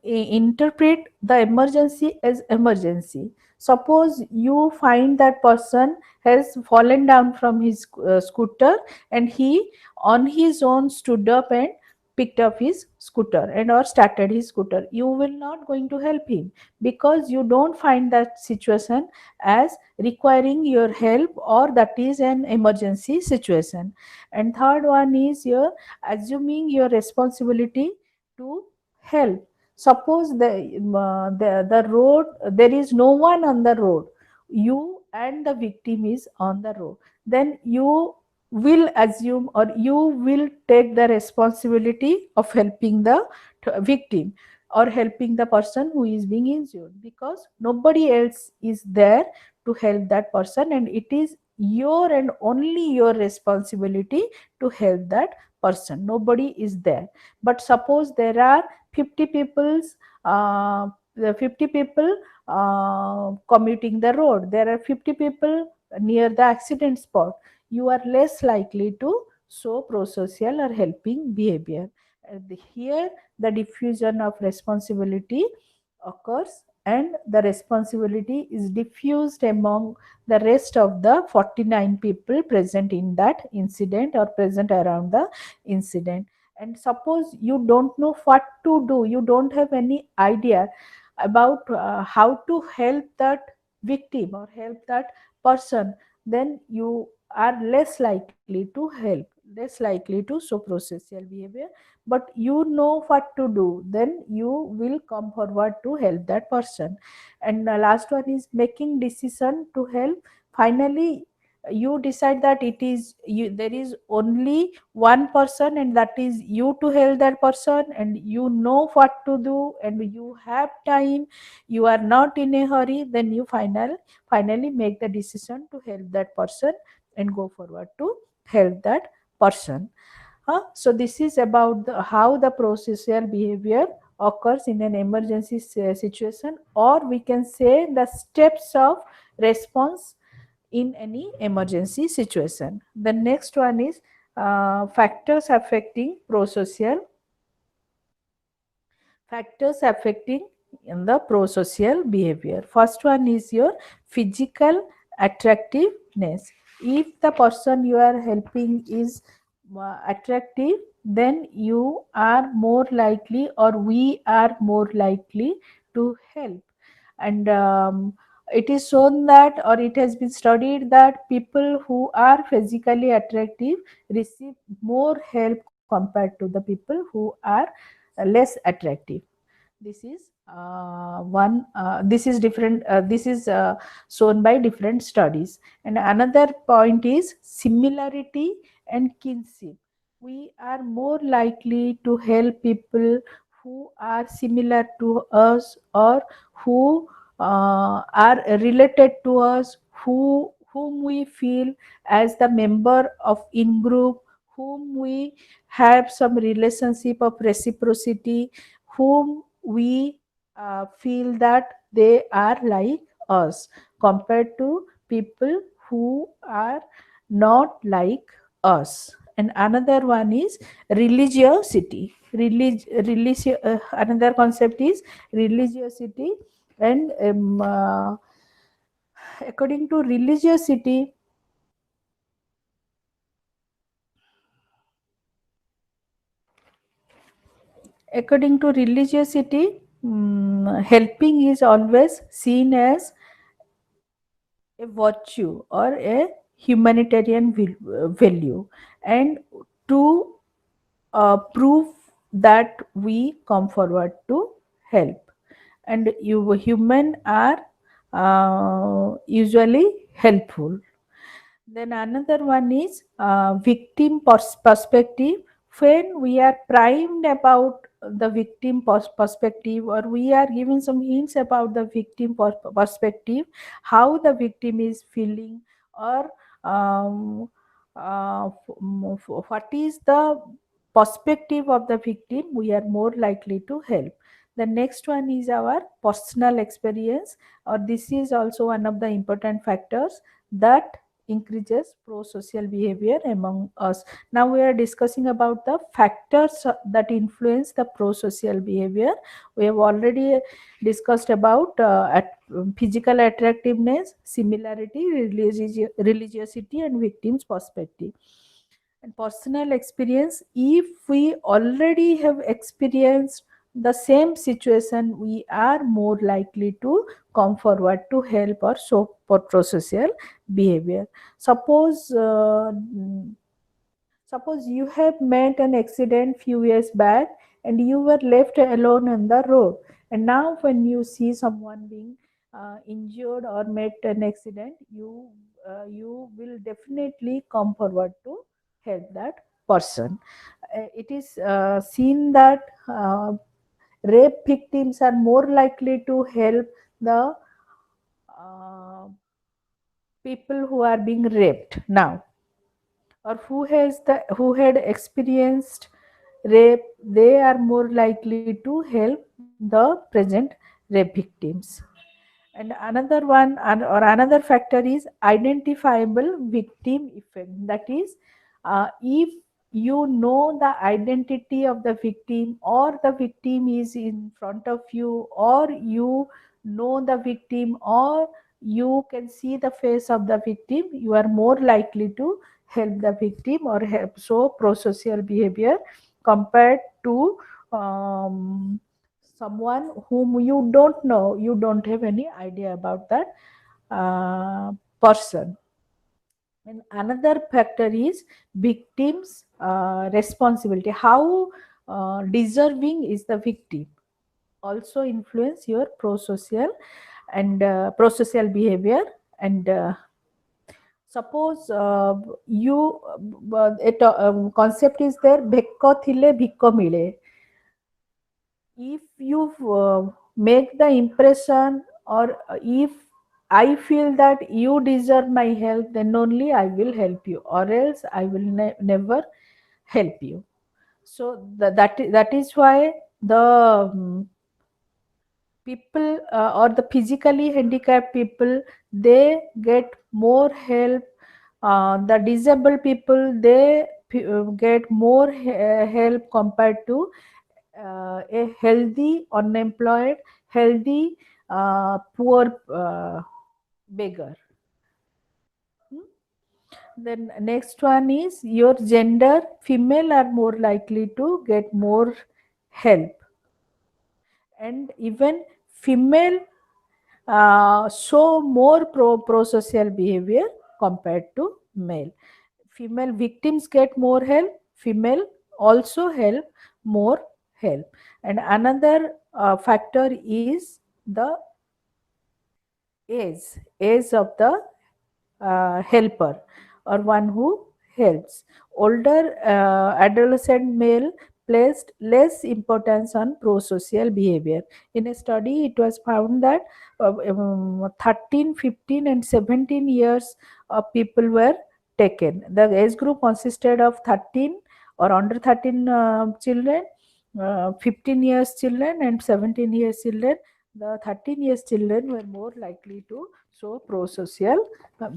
interpret the emergency as emergency. Suppose you find that person has fallen down from his scooter, and he on his own stood up and picked up his scooter and or started his scooter. You will not going to help him, because you don't find that situation as requiring your help, or that is an emergency situation. And third one is your assuming your responsibility to help. Suppose the road, there is no one on the road, you and the victim is on the road, then you will assume, or you will take the responsibility of helping the victim, or helping the person who is being injured, because nobody else is there to help that person, and it is your and only your responsibility to help that person. Nobody is there. But suppose there are 50 people's the 50 people commuting the road, there are 50 people near the accident spot, you are less likely to show prosocial or helping behavior. Here the diffusion of responsibility occurs, and the responsibility is diffused among the rest of the 49 people present in that incident, or present around the incident. And suppose you don't know what to do, you don't have any idea about how to help that victim or help that person, then you are less likely to help, less likely to show prosocial behavior. But you know what to do, then you will come forward to help that person. And the last one is making decision to help. Finally, you decide that it is you, there is only one person, and that is you to help that person, and you know what to do, and you have time, you are not in a hurry, then you finally make the decision to help that person. and go forward to help that person. So this is about how the prosocial behavior occurs in an emergency situation, or we can say the steps of response in any emergency situation. The next one is factors affecting prosocial factors affecting in the prosocial behavior. First one is your physical attractiveness. If the person you are helping is attractive, then you are more likely, or we are more likely to help. And it is shown that, or it has been studied that people who are physically attractive receive more help compared to the people who are less attractive. This is one this is different this is shown by different studies. And another point is similarity and kinship. We are more likely to help people who are similar to us, or who are related to us, whom we feel as the member of in group, whom we have some relationship of reciprocity, whom we feel that they are like us, compared to people who are not like us. And another one is religiosity. Another concept is religiosity. And according to religiosity, helping is always seen as a virtue or a humanitarian value. And to prove that we come forward to help, and you human are usually helpful. Then another one is victim perspective. When we are primed about the victim perspective, or we are given some hints about the victim perspective, how the victim is feeling, or um, what is the perspective of the victim, we are more likely to help. The next one is our personal experience, or this is also one of the important factors that increases pro-social behavior among us. Now we are discussing about the factors that influence the pro-social behavior. We have already discussed about physical attractiveness, similarity, religiosity, and victim's perspective. And personal experience, if we already have experienced the same situation, we are more likely to come forward to help or show for pro-social behavior. Suppose suppose you have met an accident few years back, and you were left alone on the road, and now when you see someone being injured or met an accident, you will definitely come forward to help that person. It is seen that rape victims are more likely to help the uh, people who are being raped now, or who had experienced rape. They are more likely to help the present rape victims. And another one, or another factor is identifiable victim effect. That is, if you know the identity of the victim, or the victim is in front of you, or you know the victim, or you can see the face of the victim, you are more likely to help the victim or help show pro-social behavior, compared to someone whom you don't know, you don't have any idea about that person. And another factor is victim's responsibility. How deserving is the victim, also influence your pro-social behavior. And suppose you concept is there, bhekko thile bhikko mile. If you make the impression, or if I feel that you deserve my help, then only I will help you, or else I will never help you. So that is why the people or the physically handicapped people, they get more help. The disabled people, they get more help compared to a healthy unemployed, healthy poor beggar. Hmm? Then next one is your gender. Female are more likely to get more help, and even female show more pro-social behavior compared to male. Female victims get more help, female also help more help. And another factor is the age of the helper, or one who helps. Older adolescent male placed less importance on pro-social behavior. In a study, it was found that 13, 15 and 17 years of people were taken. The age group consisted of 13 or under 13 children, 15 years children and 17 years children. The 13 years children were more likely to show pro-social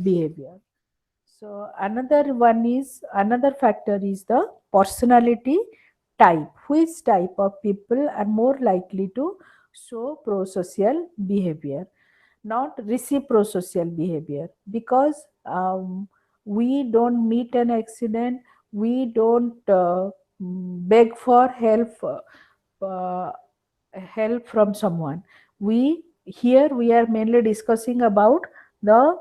behavior. So another factor is the personality type. Which type of people are more likely to show pro-social behavior, not reciprocal behavior? Because we don't meet an accident, we don't beg for uh, help from someone. We Here we are mainly discussing about the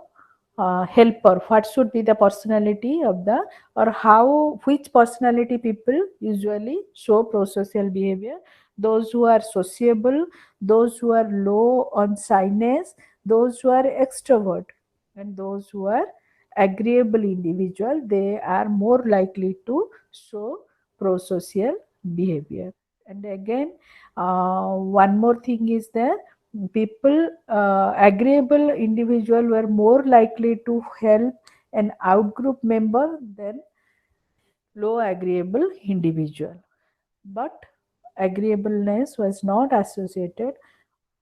helper. What should be the personality of the, or how, which personality people usually show prosocial behavior? Those who are sociable, those who are low on shyness, those who are extrovert, and those who are agreeable individual, they are more likely to show prosocial behavior. And again, one more thing is there, people agreeable individual were more likely to help an outgroup member than low agreeable individual. But agreeableness was not associated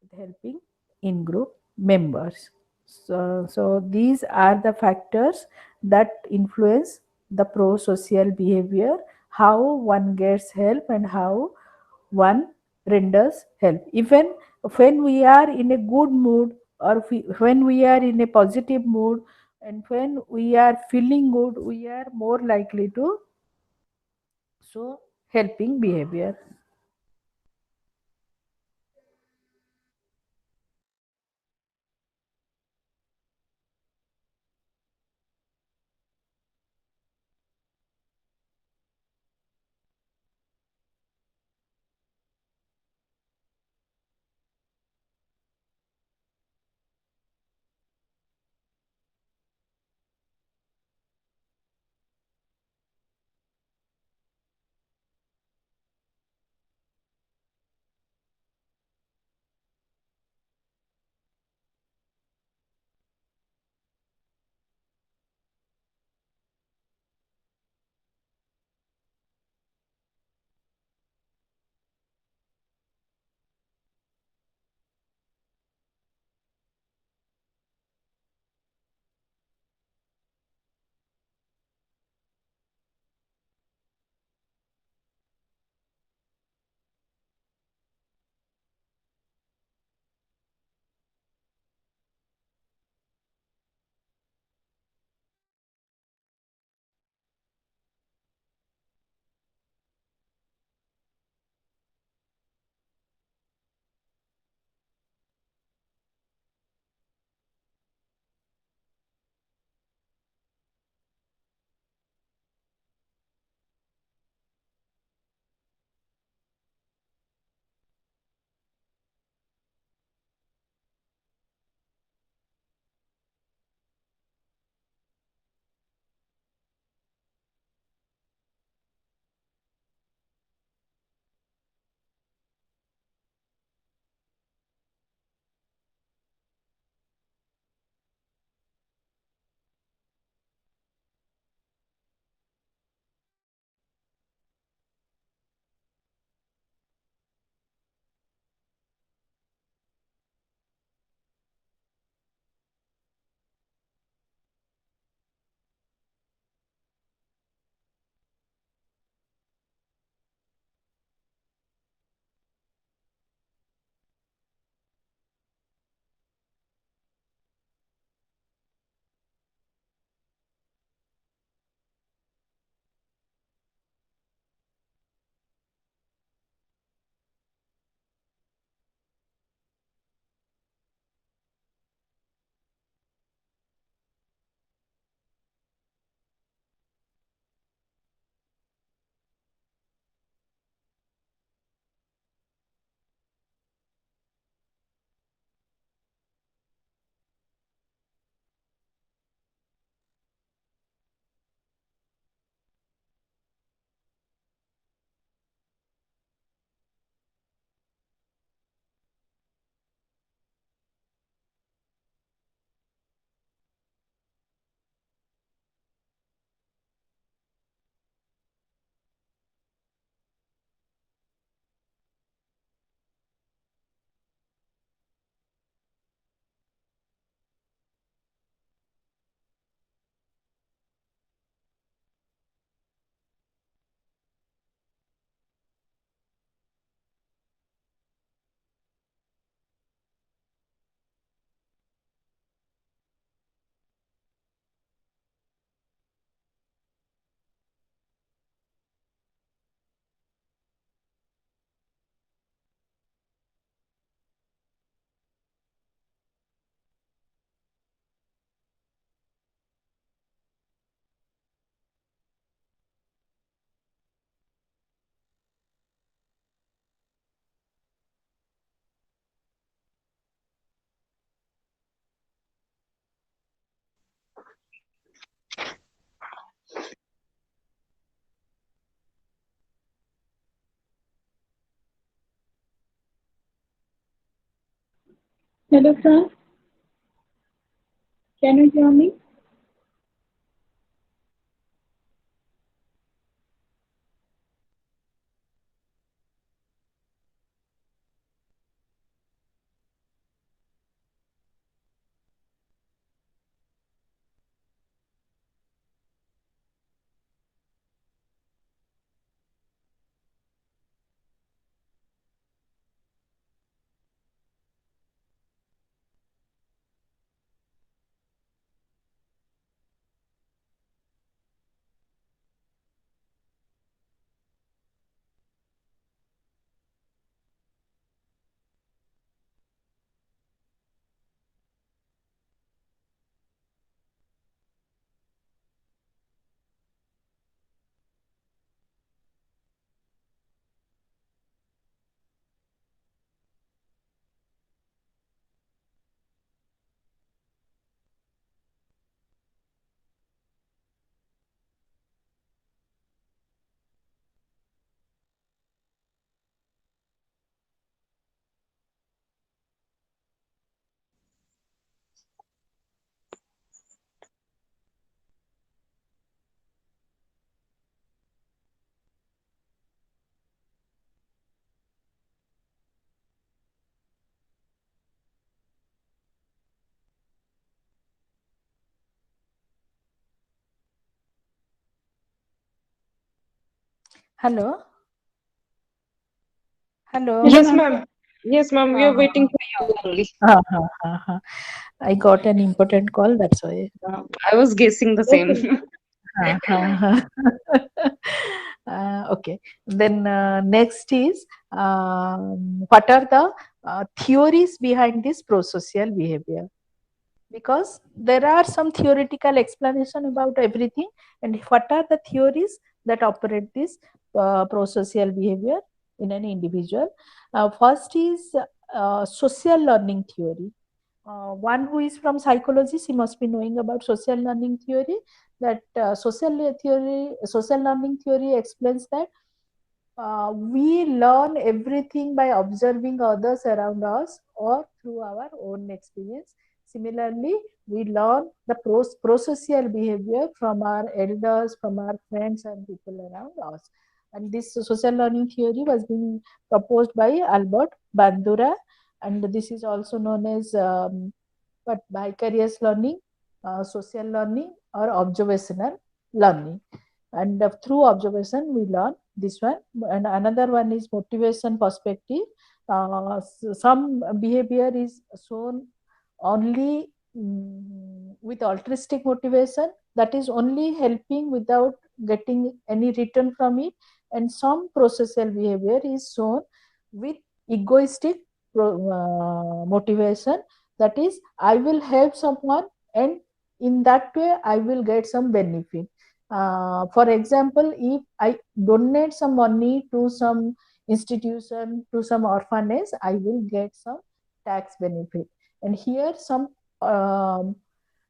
with helping in group members. So these are the factors that influence the pro-social behavior, how one gets help and how one renders help. Even when we are in a good mood, or when we are in a positive mood, and when we are feeling good, we are more likely to show helping behavior. Hello, Fran. Can you hear me? Hello, Hello, hello. Yes, ma'am. ma'am. Yes, ma'am. We are waiting Uh, for you only. I got an important call, that's why. I was guessing the same. Okay. Okay. Then next is what are the theories behind this prosocial behavior? Because there are some theoretical explanation about everything, and what are the theories that operate this prosocial behavior in an individual? First is social learning theory. One who is from psychology, she must be knowing about social learning theory. That social learning theory explains that we learn everything by observing others around us or through our own experience. Similarly, we learn the prosocial behavior from our elders, from our friends, and people around us. And this social learning theory was being proposed by Albert Bandura, and this is also known as but vicarious learning, social learning, or observational learning. And through observation, we learn this one. And another one is motivation perspective. Some behavior is shown only with altruistic motivation, that is only helping without getting any return from it, and some prosocial behavior is shown with egoistic motivation, that is I will help someone, and in that way I will get some benefit. For example, if I donate some money to some institution, to some orphanage, I will get some tax benefit. And here some um,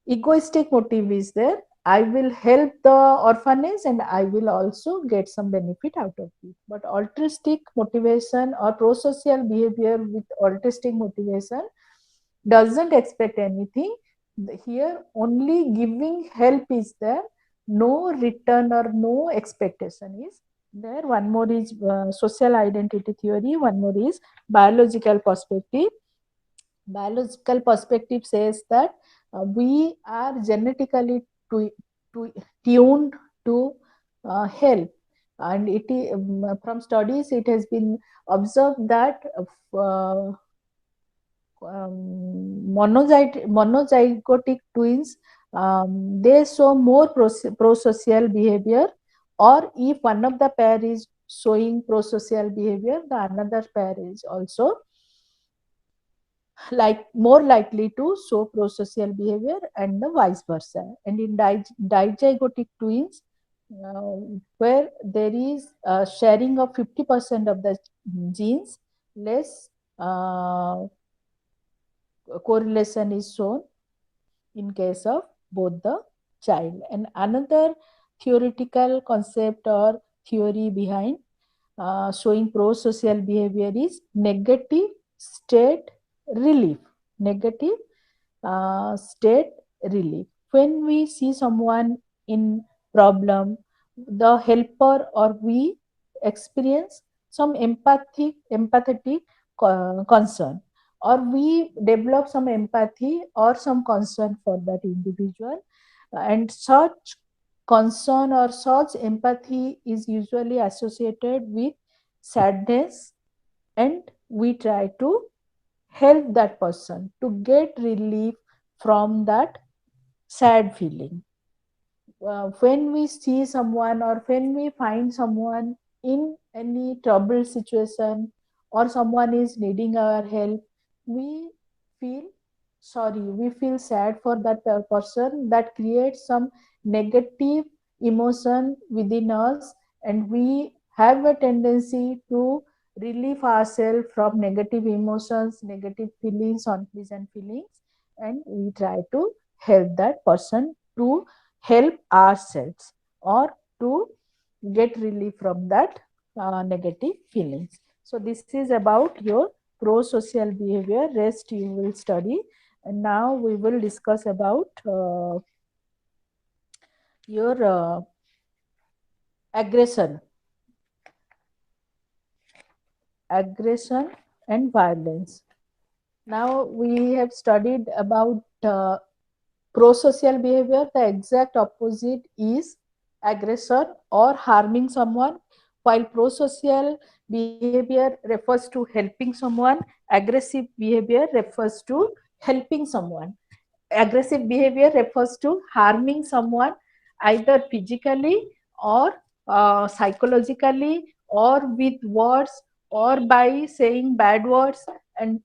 egoistic motive is there. I will help the orphanage and I will also get some benefit out of it. But altruistic motivation or prosocial behavior with altruistic motivation doesn't expect anything. Here only giving help is there, no return or no expectation is there. One more is social identity theory, one more is biological perspective. Biological perspective says that we are genetically tu- tuned to help, and it is from studies it has been observed that monozygotic twins, they show more prosocial behavior, or if one of the pair is showing prosocial behavior, the another pair is also like more likely to show prosocial behavior, and the vice versa. And in dizygotic twins, uh, where there is a sharing of 50% of the genes, less correlation is shown in case of both the child. And another theoretical concept or theory behind showing prosocial behavior is negative state relief. negative state relief. When we see someone in problem, the helper or we experience some empathetic concern, or we develop some empathy or some concern for that individual, and such concern or such empathy is usually associated with sadness, and we try to help that person to get relief from that sad feeling. When we see someone or when we find someone in any trouble situation, or someone is needing our help, we feel sorry, we feel sad for that person. That creates some negative emotion within us, and we have a tendency to relieve ourselves from negative emotions, negative feelings, unpleasant feelings, and we try to help that person to help ourselves, or to get relief from that negative feelings. So this is about your pro-social behavior. Rest you will study. And now we will discuss about your aggression aggression and violence. Now we have studied about pro-social behavior. The exact opposite is aggression or harming someone. While pro-social behavior refers to helping someone, aggressive behavior refers to helping someone. Aggressive behavior refers to harming someone, either physically or psychologically, or with words, or by saying bad words, and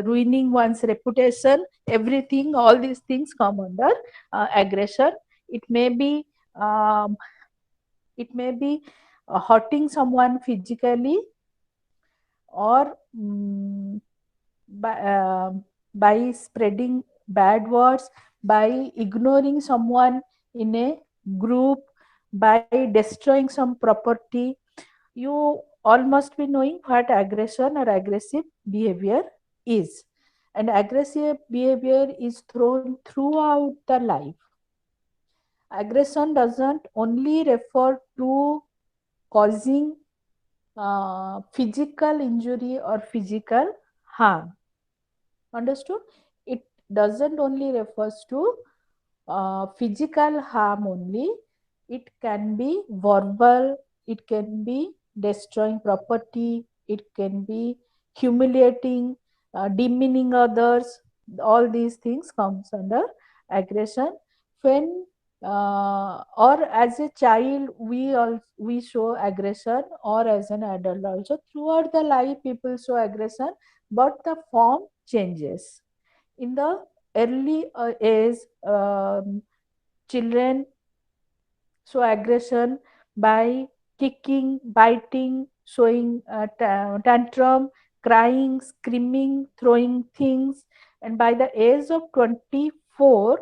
ruining one's reputation. Everything, all these things come under aggression. it may be um, it may be hurting someone physically, or by spreading bad words, by ignoring someone in a group, by destroying some property. You all must be knowing what aggression or aggressive behavior is. And aggressive behavior is thrown throughout the life. Aggression doesn't only refer to causing physical injury or physical harm. Understood? It doesn't only refers to physical harm only. It can be verbal, it can be destroying property, it can be humiliating, demeaning others. All these things comes under aggression. When or as a child we show aggression, or as an adult also. Throughout the life people show aggression, but the form changes. In the early age, children show aggression by kicking, biting, showing tantrum, crying, screaming, throwing things. And by the age of 24,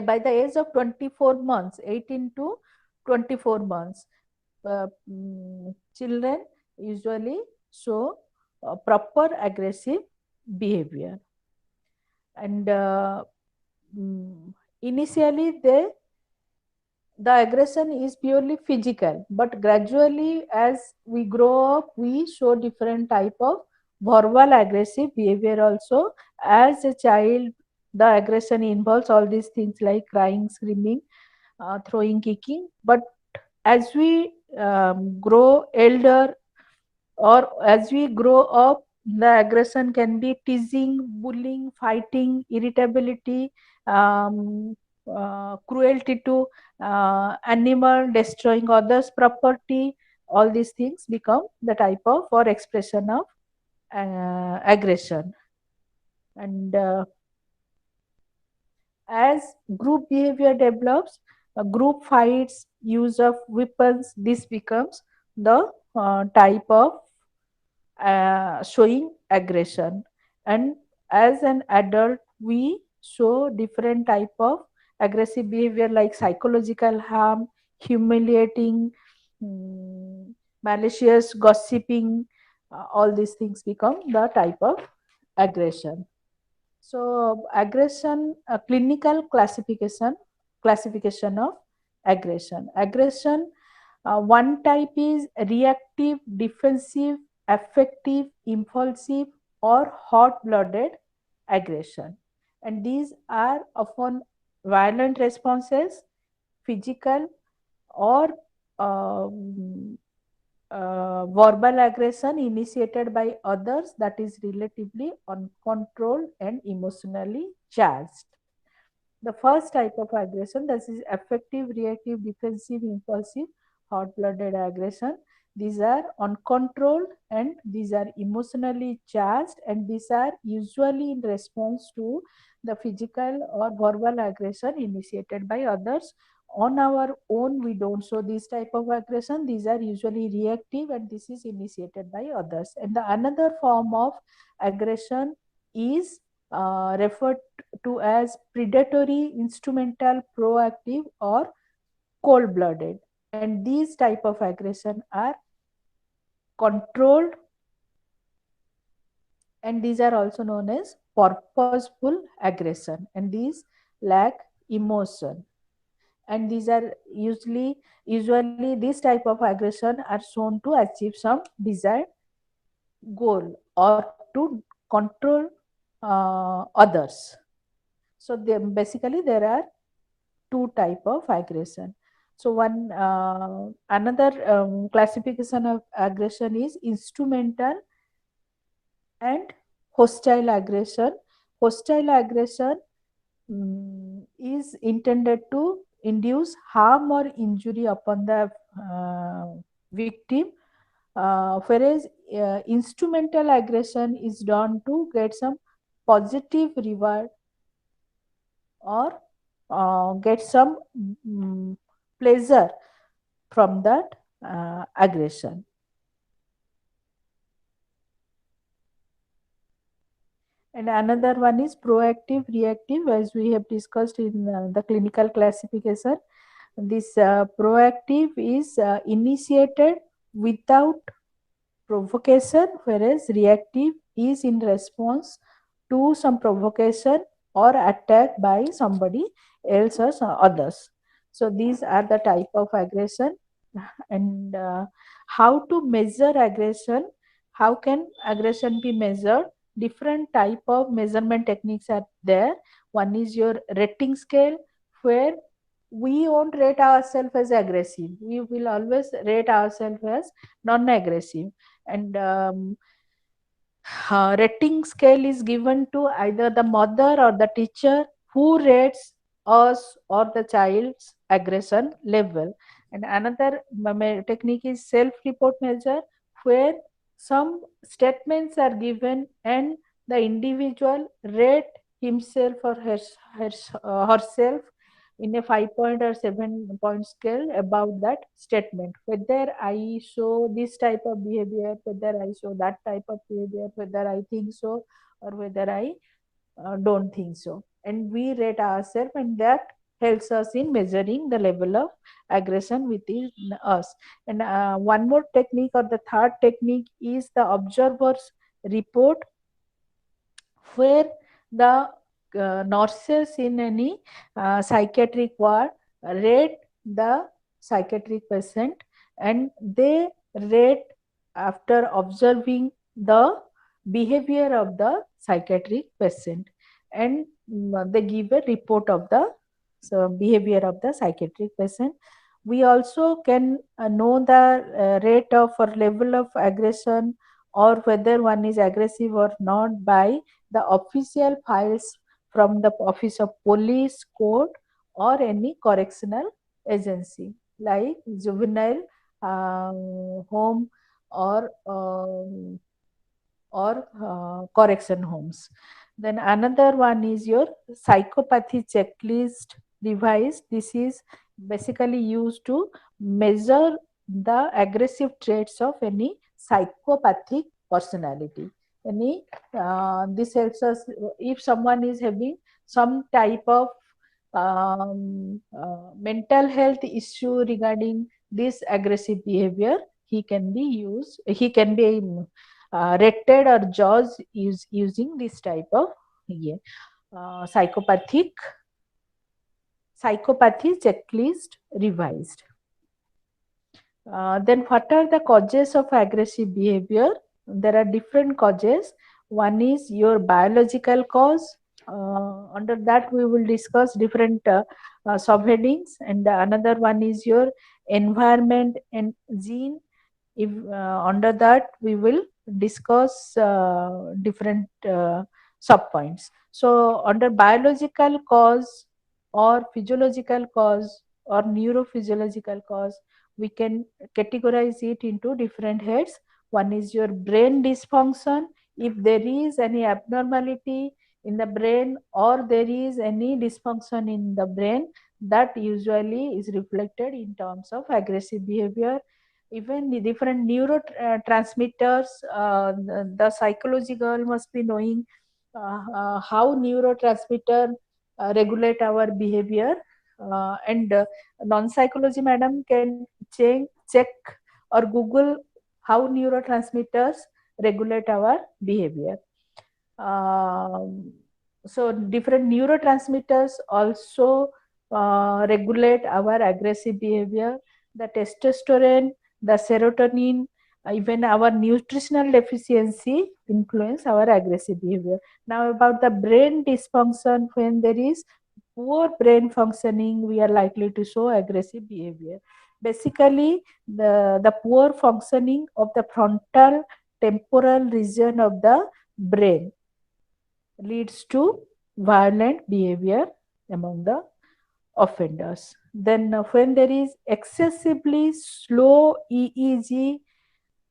by the age of 24 months, 18 to 24 months, children usually show proper aggressive behavior. And initially the aggression is purely physical, but gradually as we grow up we show different type of verbal aggressive behavior also. As a child, the aggression involves all these things like crying, screaming, throwing, kicking. But as we grow elder, or as we grow up, the aggression can be teasing, bullying, fighting, irritability, um, cruelty to animal, destroying others property. All these things become the type of or expression of aggression. And as group behavior develops, group fights, use of weapons, this becomes the type of showing aggression. And as an adult we show different type of aggressive behavior like psychological harm, humiliating, malicious gossiping, all these things become the type of aggression. So aggression, clinical classification of aggression. Aggression, one type is reactive, defensive, affective, impulsive, or hot-blooded aggression, and these are often violent responses, physical or um, verbal aggression initiated by others that is relatively uncontrolled and emotionally charged. The first type of aggression, that is affective, reactive, defensive, impulsive, hot-blooded aggression. These are uncontrolled and these are emotionally charged, and these are usually in response to the physical or verbal aggression initiated by others. On our own, we don't show this type of aggression. These are usually reactive and this is initiated by others. And the another form of aggression is referred to as predatory, instrumental, proactive, or cold-blooded. And these type of aggression are controlled, and these are also known as purposeful aggression. And these lack emotion. And these are usually this type of aggression are shown to achieve some desired goal or to control others. So basically there are two type of aggression. So one another classification of aggression is instrumental and hostile aggression. Hostile aggression is intended to induce harm or injury upon the victim, whereas instrumental aggression is done to get some positive reward or get some pleasure from that aggression. And another one is proactive reactive, as we have discussed in the clinical classification. This proactive is initiated without provocation, whereas reactive is in response to some provocation or attack by somebody else or others. So these are the type of aggression. And how to measure aggression? How can aggression be measured? Different type of measurement techniques are there. One is your rating scale, where we won't rate ourselves as aggressive. We will always rate ourselves as non-aggressive. And rating scale is given to either the mother or the teacher who rates us or the child's aggression level. And another technique is self-report measure, where some statements are given and the individual rate himself or herself in a 5 point or 7 point scale about that statement, whether I show this type of behavior, whether I show that type of behavior, whether I think so or whether I don't think so. And we rate ourselves, and that helps us in measuring the level of aggression within us. And one more technique, or the third technique, is the observer's report, where the nurses in any psychiatric ward rate the psychiatric patient, and they rate after observing the behavior of the psychiatric patient, and they give a report of the behavior of the psychiatric patient. We also can know the rate of or level of aggression, or whether one is aggressive or not, by the official files from the office of police, court, or any correctional agency like juvenile home or correction homes. Then another one is your psychopathy checklist device. This is basically used to measure the aggressive traits of any psychopathic personality. This helps us if someone is having some type of mental health issue regarding this aggressive behavior. He can be rated or JAWS is using this type of psychopathy checklist revised. Then what are the causes of aggressive behavior? There are different causes. One is your biological cause. Under that, we will discuss different subheadings, and another one is your environment and gene. If under that, we will discuss different subpoints. So, under biological cause or physiological cause or neurophysiological cause, we can categorize it into different heads. One is your brain dysfunction. If there is any abnormality in the brain or there is any dysfunction in the brain, that usually is reflected in terms of aggressive behavior. Even the different neurotransmitters, the psychology girl must be knowing how neurotransmitter regulate our behavior, and non-psychology madam can check or Google how neurotransmitters regulate our behavior. So different neurotransmitters also regulate our aggressive behavior. The testosterone, the serotonin, even our nutritional deficiency influence our aggressive behavior. Now about the brain dysfunction, when there is poor brain functioning, we are likely to show aggressive behavior. Basically, the poor functioning of the frontal temporal region of the brain leads to violent behavior among the offenders. Then, when there is excessively slow EEG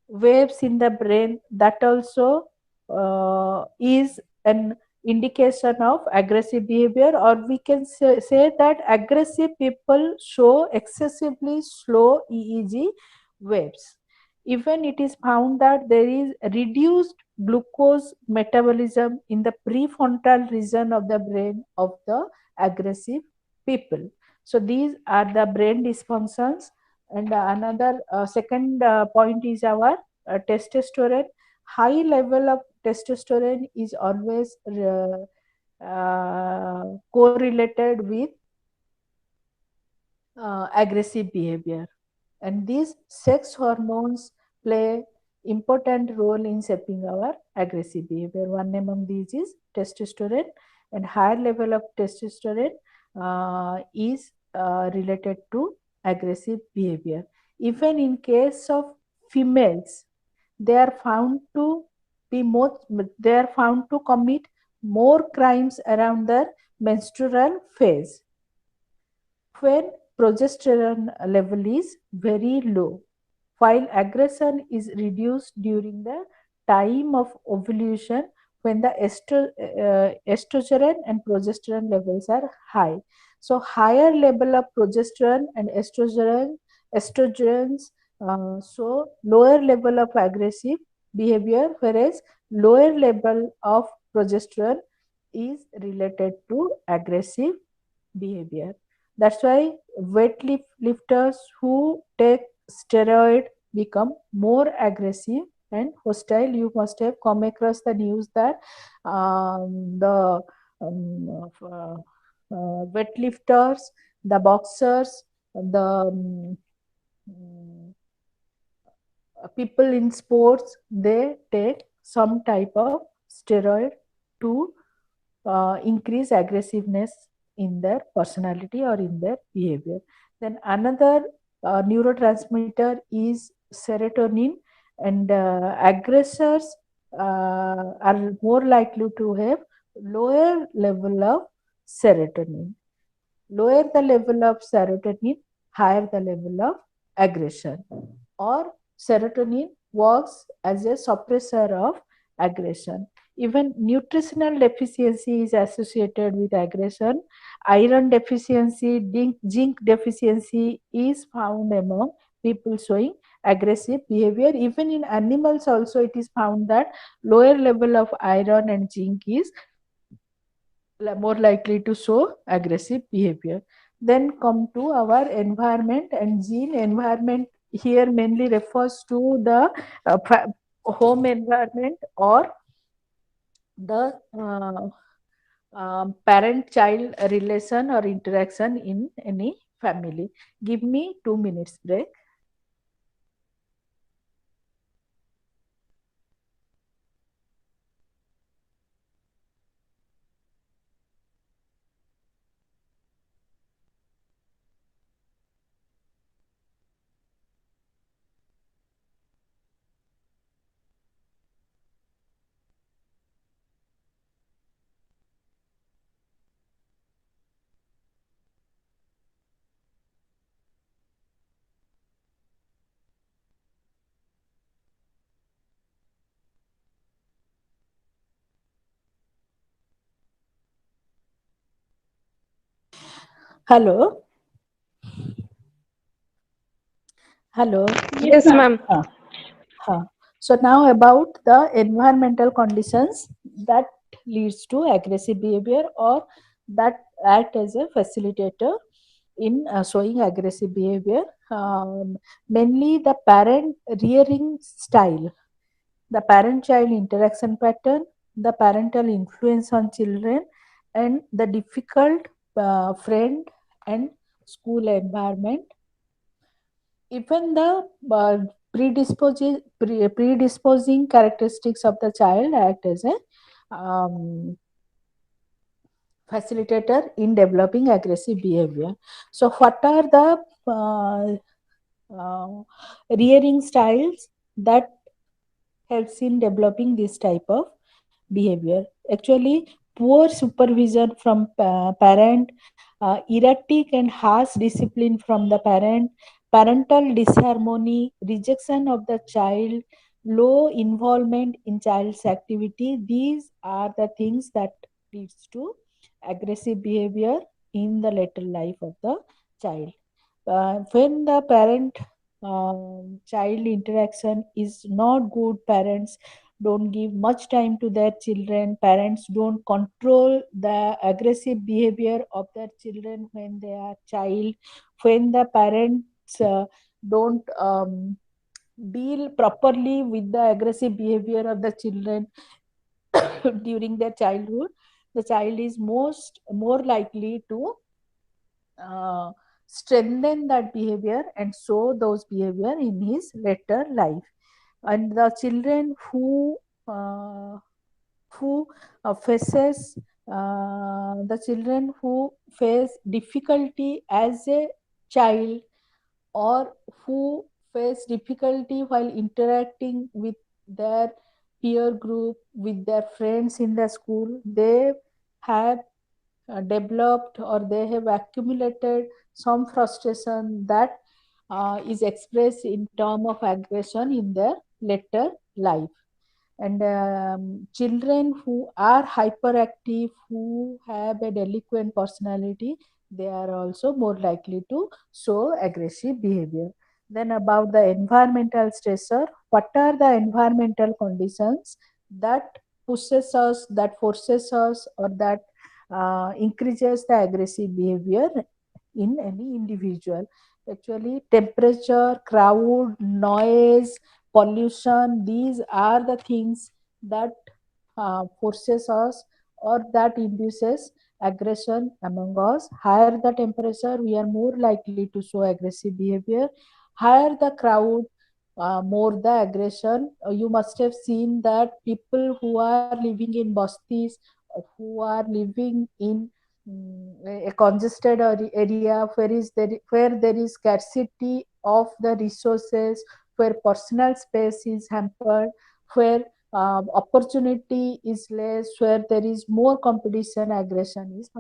waves in the brain, that also is an indication of aggressive behavior, or we can say that aggressive people show excessively slow EEG waves. Even it is found that there is reduced glucose metabolism in the prefrontal region of the brain of the aggressive people. So these are the brain dysfunctions. And another second point is our testosterone. High level of testosterone is always correlated with aggressive behavior, and these sex hormones play important role in shaping our aggressive behavior. One among these is testosterone, and higher level of testosterone is related to aggressive behavior. Even in case of females, they are found to be more, they are found to commit more crimes around their menstrual phase when progesterone level is very low, while aggression is reduced during the time of ovulation when the estrogen and progesterone levels are high. So higher level of progesterone and estrogens, so lower level of aggressive behavior, whereas lower level of progesterone is related to aggressive behavior. That's why weightlifters who take steroid become more aggressive and hostile. You must have come across the news that the weightlifters, the boxers, the people in sports, they take some type of steroid to increase aggressiveness in their personality or in their behavior. Then another neurotransmitter is serotonin, and aggressors are more likely to have lower level of serotonin. Lower the level of serotonin, higher the level of aggression. Or serotonin works as a suppressor of aggression. Even nutritional deficiency is associated with aggression. Iron deficiency, zinc deficiency is found among people showing aggressive behavior. Even in animals also it is found that lower level of iron and zinc is more likely to show aggressive behavior. Then come to our environment and gene. Environment here mainly refers to the home environment or the parent child relation or interaction in any family. Give me 2 minutes break. Hello. Hello. Yes, Yes, ma'am. ma'am. Huh. Huh. So now about the environmental conditions that leads to aggressive behavior or that act as a facilitator in showing aggressive behavior. Mainly the parent rearing style, the parent-child interaction pattern, the parental influence on children, and the difficult friend and school environment. Even the predisposing characteristics of the child act as a facilitator in developing aggressive behavior. So, what are the rearing styles that helps in developing this type of behavior? Actually, poor supervision from parent, erratic and harsh discipline from the parent, parental disharmony, rejection of the child, low involvement in child's activity. These are the things that leads to aggressive behavior in the later life of the child. When the parent child interaction is not good, parents don't give much time to their children, parents don't control the aggressive behavior of their children when they are child, when the parents don't deal properly with the aggressive behavior of the children during their childhood, the child is more likely to uh, strengthen that behavior and show those behavior in his later life. And the children uh, who faces the children who face difficulty as a child, or who face difficulty while interacting with their peer group, with their friends in the school, they have developed or they have accumulated some frustration that is expressed in term of aggression in their later life. And children who are hyperactive, who have a delinquent personality, they are also more likely to show aggressive behavior. Then about the environmental stressor, what are the environmental conditions that pushes us, that forces us, or that increases the aggressive behavior in any individual? Actually, temperature, crowd, noise, pollution, these are the things that forces us or that induces aggression among us. Higher the temperature, we are more likely to show aggressive behavior. Higher the crowd, more the aggression. You must have seen that people who are living in bastis, who are living in a congested area where there is scarcity of the resources, where personal space is hampered, where opportunity is less, where there is more competition, aggression is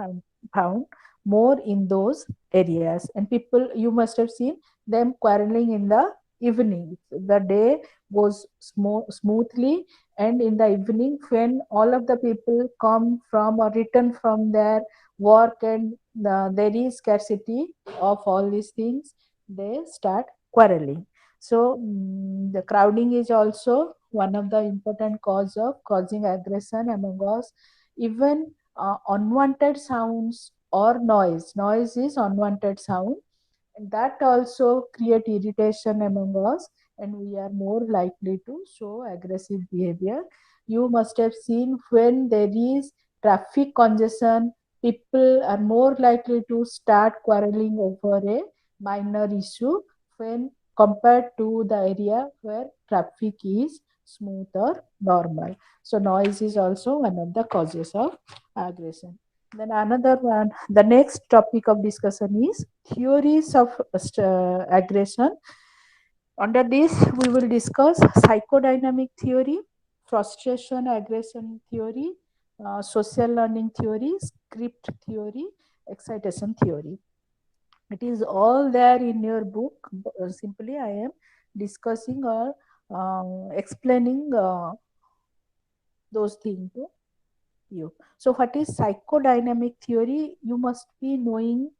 found more in those areas. And people, you must have seen them quarreling in the evening. The day goes smoothly, and in the evening, when all of the people come from or return from their work, and there is scarcity of all these things, they start quarreling. So the crowding is also one of the important cause of causing aggression among us. Even unwanted sounds or noise is unwanted sound, and that also create irritation among us. and we are more likely to show aggressive behavior. You must have seen when there is traffic congestion, people are more likely to start quarreling over a minor issue when compared to the area where traffic is smooth or normal. So noise is also one of the causes of aggression. Then another one, the next topic of discussion is theories of aggression. Under this, we will discuss psychodynamic theory, frustration aggression theory, social learning theory, script theory, excitation theory. It is all there in your book. Simply, I am discussing or explaining those things to you. So, what is psychodynamic theory? You must be knowing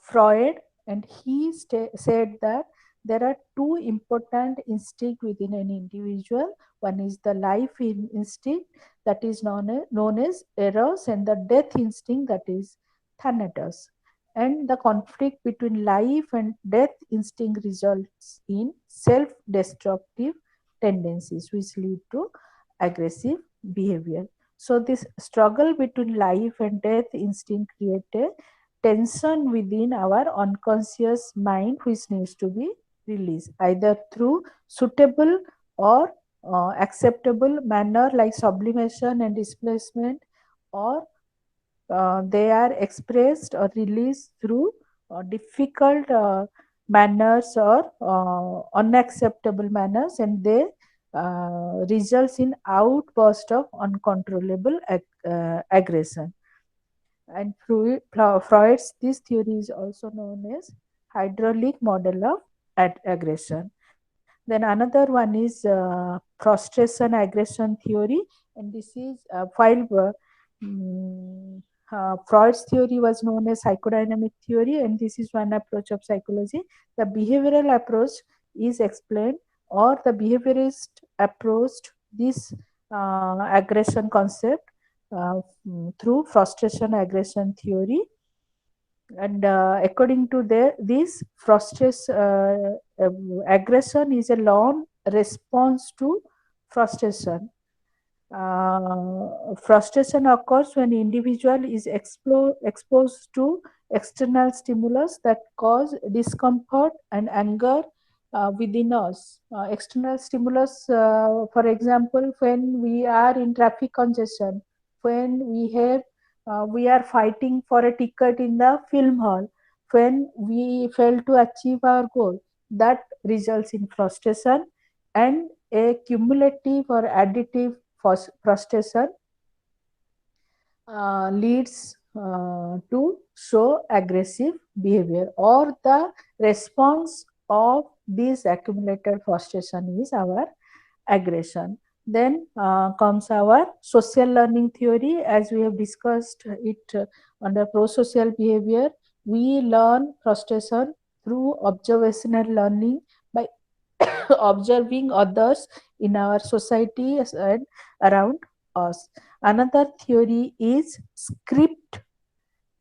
Freud, and he said that there are two important instincts within an individual. One is the life instinct, that is known as eros, and the death instinct, that is thanatos. And the conflict between life and death instinct results in self destructive tendencies, which lead to aggressive behavior. So, this struggle between life and death instinct creates a tension within our unconscious mind which needs to be released either through suitable or acceptable manner like sublimation and displacement, or they are expressed or released through difficult manners or unacceptable manners, and they results in outburst of uncontrollable aggression. And Freud's this theory is also known as hydraulic model of aggression. Then another one is frustration aggression theory, and this is while Freud's theory was known as psychodynamic theory, and this is one approach of psychology. The behavioral approach is explained, or the behaviorist approached this aggression concept through frustration aggression theory. And according to this frustration, aggression is a learned response to frustration. Frustration occurs when individual is exposed to external stimulus that cause discomfort and anger within us. External stimulus, for example, when we are in traffic congestion, when we are fighting for a ticket in the film hall, when we fail to achieve our goal, that results in frustration, and a cumulative or additive frustration leads to show aggressive behavior, or the response of this accumulated frustration is our aggression. Then comes our social learning theory. As we have discussed it under pro-social behavior, we learn frustration through observational learning by observing others in our society and around us. Another theory is script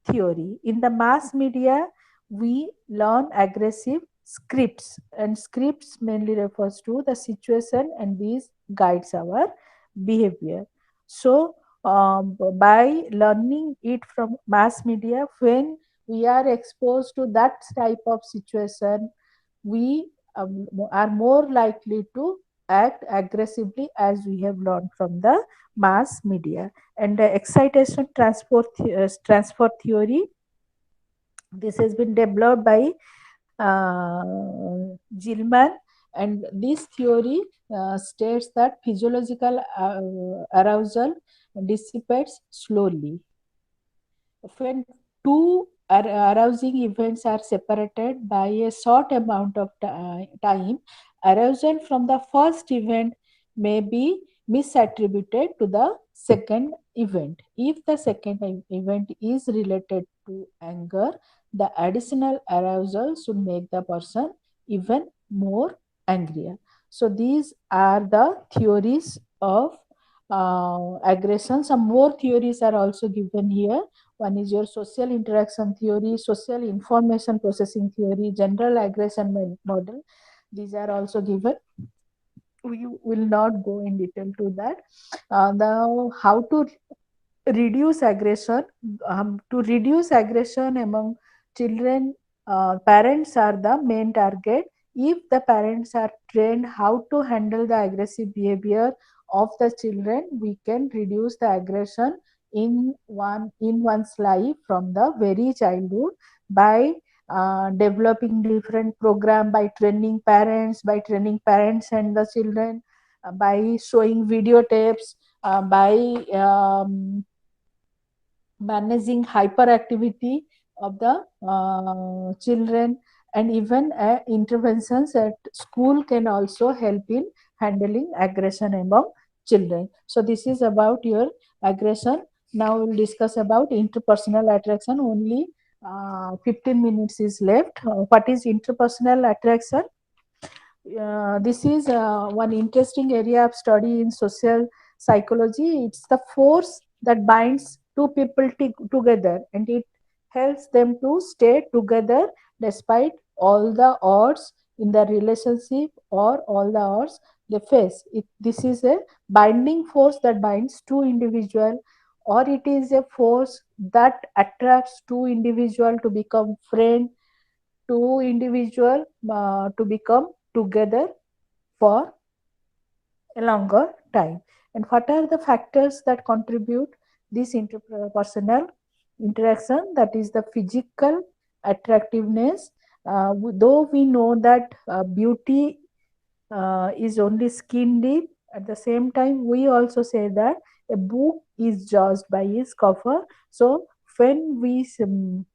theory. In the mass media, we learn aggressive scripts, and scripts mainly refers to the situation, and these guides our behavior. So, by learning it from mass media, when we are exposed to that type of situation, we are more likely to act aggressively, as we have learned from the mass media. And the excitation transfer theory, this has been developed by Gilman, and this theory states that physiological arousal dissipates slowly. When two arousing events are separated by a short amount of time, arousal from the first event may be misattributed to the second event. If the second event is related to anger, the additional arousal should make the person even more angrier. So these are the theories of aggression. Some more theories are also given here. One is your social interaction theory, social information processing theory, general aggression model. These are also given. We will not go in detail to that. Now, how to reduce aggression? To reduce aggression among children, parents are the main target. If the parents are trained how to handle the aggressive behavior of the children, we can reduce the aggression in one's life from the very childhood by developing different program, by training parents and the children, by showing videotapes, by managing hyperactivity of the children, and even interventions at school can also help in handling aggression among children. So this is about your aggression. Now we'll discuss about interpersonal attraction. Only 15 minutes is left. What is interpersonal attraction? This is one interesting area of study in social psychology. It's the force that binds two people together, and it helps them to stay together despite all the odds in the relationship or all the odds they face. This is a binding force that binds two individuals, or it is a force that attracts two individuals to become friends, two individual to become together for a longer time. And what are the factors that contribute this interpersonal interaction? That is the physical attractiveness. Though we know that beauty is only skin deep, at the same time we also say that a book is judged by its cover. So when we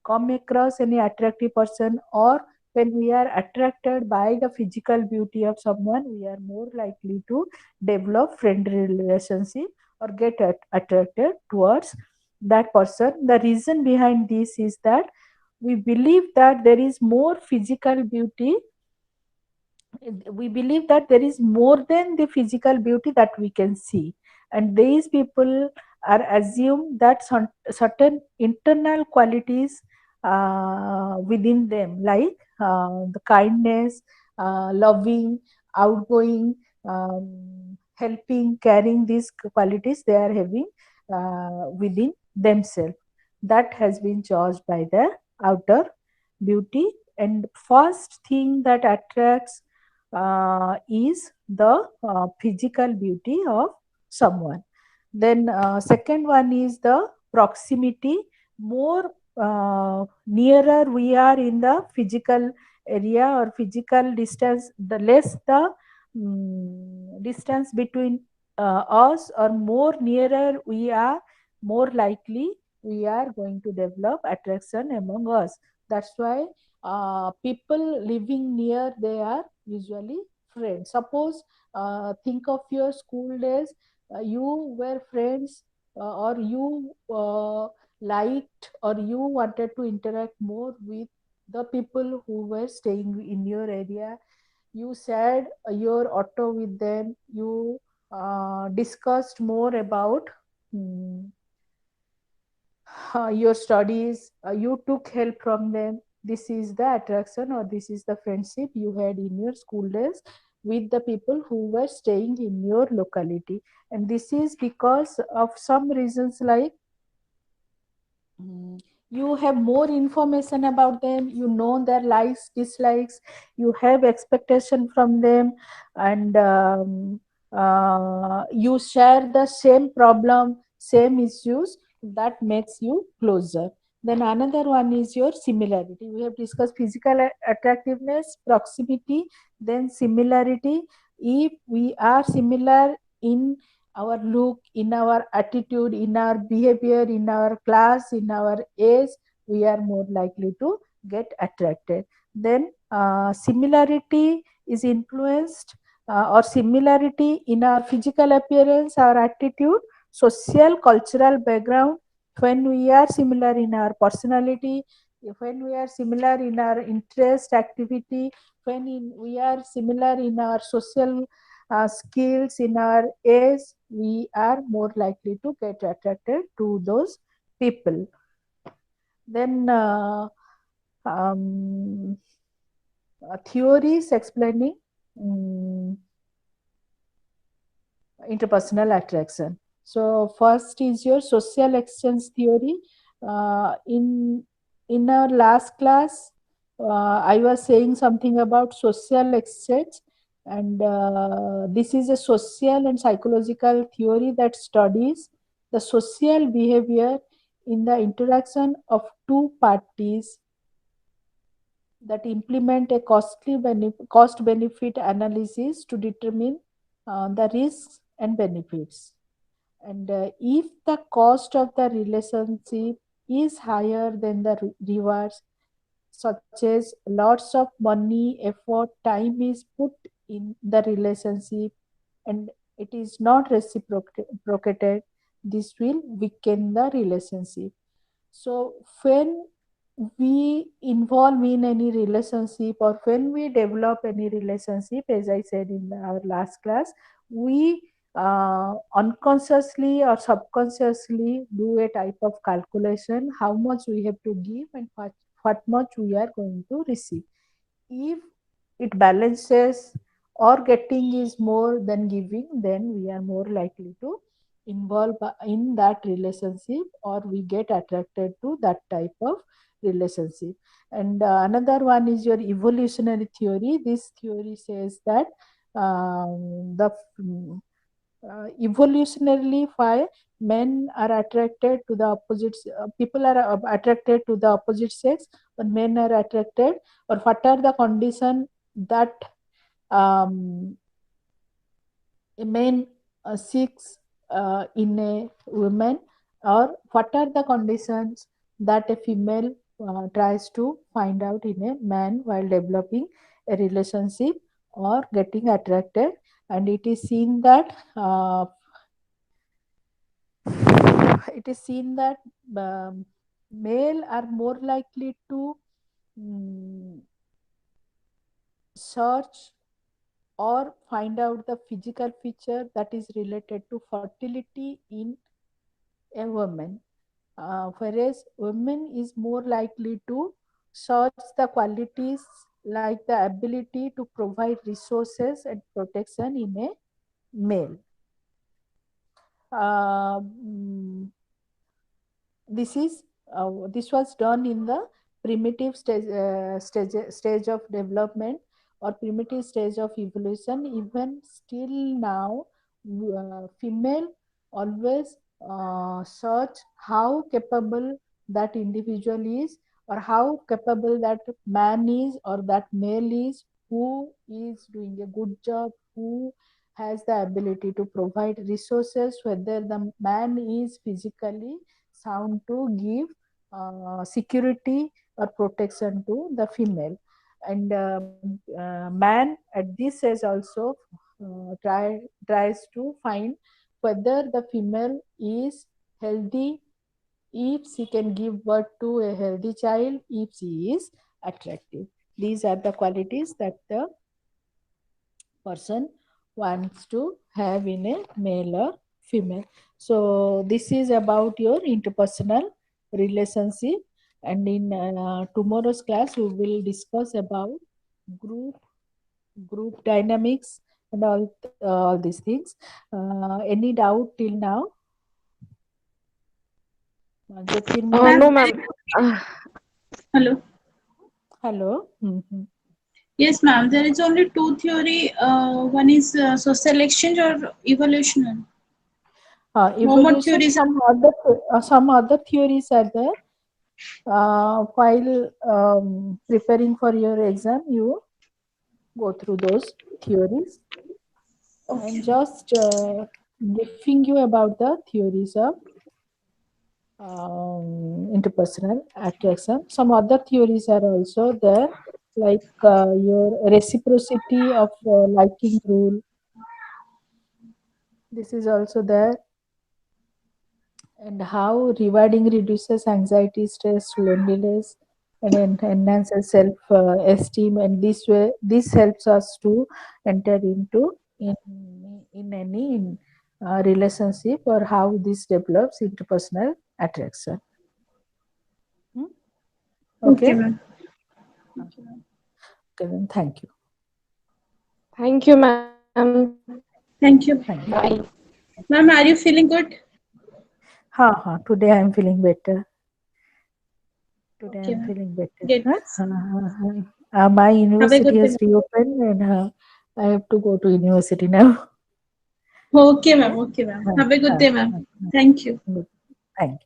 come across any attractive person, or when we are attracted by the physical beauty of someone, we are more likely to develop friendly relationship or get attracted towards that person. The reason behind this is that we believe that there is more physical beauty. We believe that there is more than the physical beauty that we can see, and these people are assumed that certain internal qualities within them, like the kindness, loving, outgoing, helping, caring, these qualities they are having within themselves. That has been judged by the outer beauty. And first thing that attracts is the physical beauty of someone. Then second one is the proximity. More nearer we are in the physical area or physical distance, the less the distance between us, or more nearer we are, more likely we are going to develop attraction among us. That's why people living near, they are usually friends. Suppose think of your school days. You were friends, or you liked, or you wanted to interact more with the people who were staying in your area. You shared your auto with them. You discussed more about your studies. You took help from them. This is the attraction, or this is the friendship you had in your school days with the people who were staying in your locality. And this is because of some reasons, like you have more information about them, you know their likes, dislikes, you have expectation from them, and you share the same problem, same issues. That makes you closer. Then another one is your similarity. We have discussed physical attractiveness, proximity, then similarity. If we are similar in our look, in our attitude, in our behavior, in our class, in our age, we are more likely to get attracted. Then similarity is influenced, or similarity in our physical appearance, our attitude, social, cultural background. When we are similar in our personality, when we are similar in our interest, activity, we are similar in our social skills, in our age, we are more likely to get attracted to those people. Then um, theories explaining mm, interpersonal attraction. So first is your social exchange theory. In our last class, I was saying something about social exchange, and this is a social and psychological theory that studies the social behavior in the interaction of two parties that implement a cost benefit analysis to determine the risks and benefits. And if the cost of the relationship is higher than the rewards, such as lots of money, effort, time is put in the relationship, and it is not reciprocated, this will weaken the relationship. So when we involve in any relationship, or when we develop any relationship, as I said in our last class, we unconsciously or subconsciously do a type of calculation how much we have to give and what much we are going to receive. If it balances or getting is more than giving, then we are more likely to involve in that relationship, or we get attracted to that type of relationship. And another one is your evolutionary theory. This theory says that the evolutionarily why men are attracted to the opposite, people are attracted to the opposite sex, or men are attracted, or what are the condition that um, a man seeks in a woman, or what are the conditions that a female tries to find out in a man while developing a relationship or getting attracted. And it is seen that it is seen that male are more likely to mm, search or find out the physical feature that is related to fertility in a woman, whereas women is more likely to search the qualities like the ability to provide resources and protection in a male. Uh, mm, this was done in the primitive stage of development, or primitive stage of evolution. Even still now, female always search how capable that individual is, or how capable that man is, or that male is, who is doing a good job, who has the ability to provide resources, whether the man is physically sound to give security or protection to the female. And man at this age also tries to find whether the female is healthy, if she can give birth to a healthy child, if she is attractive. These are the qualities that the person wants to have in a male or female. So this is about your interpersonal relationship, and in tomorrow's class we will discuss about group group dynamics and all these things. Any doubt till now? Jyotirmay? No, Ma'am, ma'am. hello. Hello. Mhm. Yes, ma'am. There is only two theory. One is social exchange or evolutionary. No more Evolution. theories. Some other theories are there. While preparing for your exam, you go through those theories. I'm Okay. just briefing you about the theories of interpersonal attraction. Some other theories are also there, like your reciprocity of liking rule. This is also there, and how rewarding reduces anxiety, stress, loneliness, and enhances self-esteem. And this way, this helps us to enter into in any relationship, or how this develops interpersonal attraction. Hmm? Okay, Okay. ma'am. Okay, then thank you. Thank you, ma'am. Thank you. Thank you. Bye. Ma'am, are you feeling good? Today I'm feeling better. Today Okay, I'm ma'am. feeling better. Good. My Have a university good day. has reopened and I have to go to university now. Okay, Yeah. ma'am. Okay, ma'am. Uh, Have a good uh, day, ma'am. uh, Thank you. Thank you.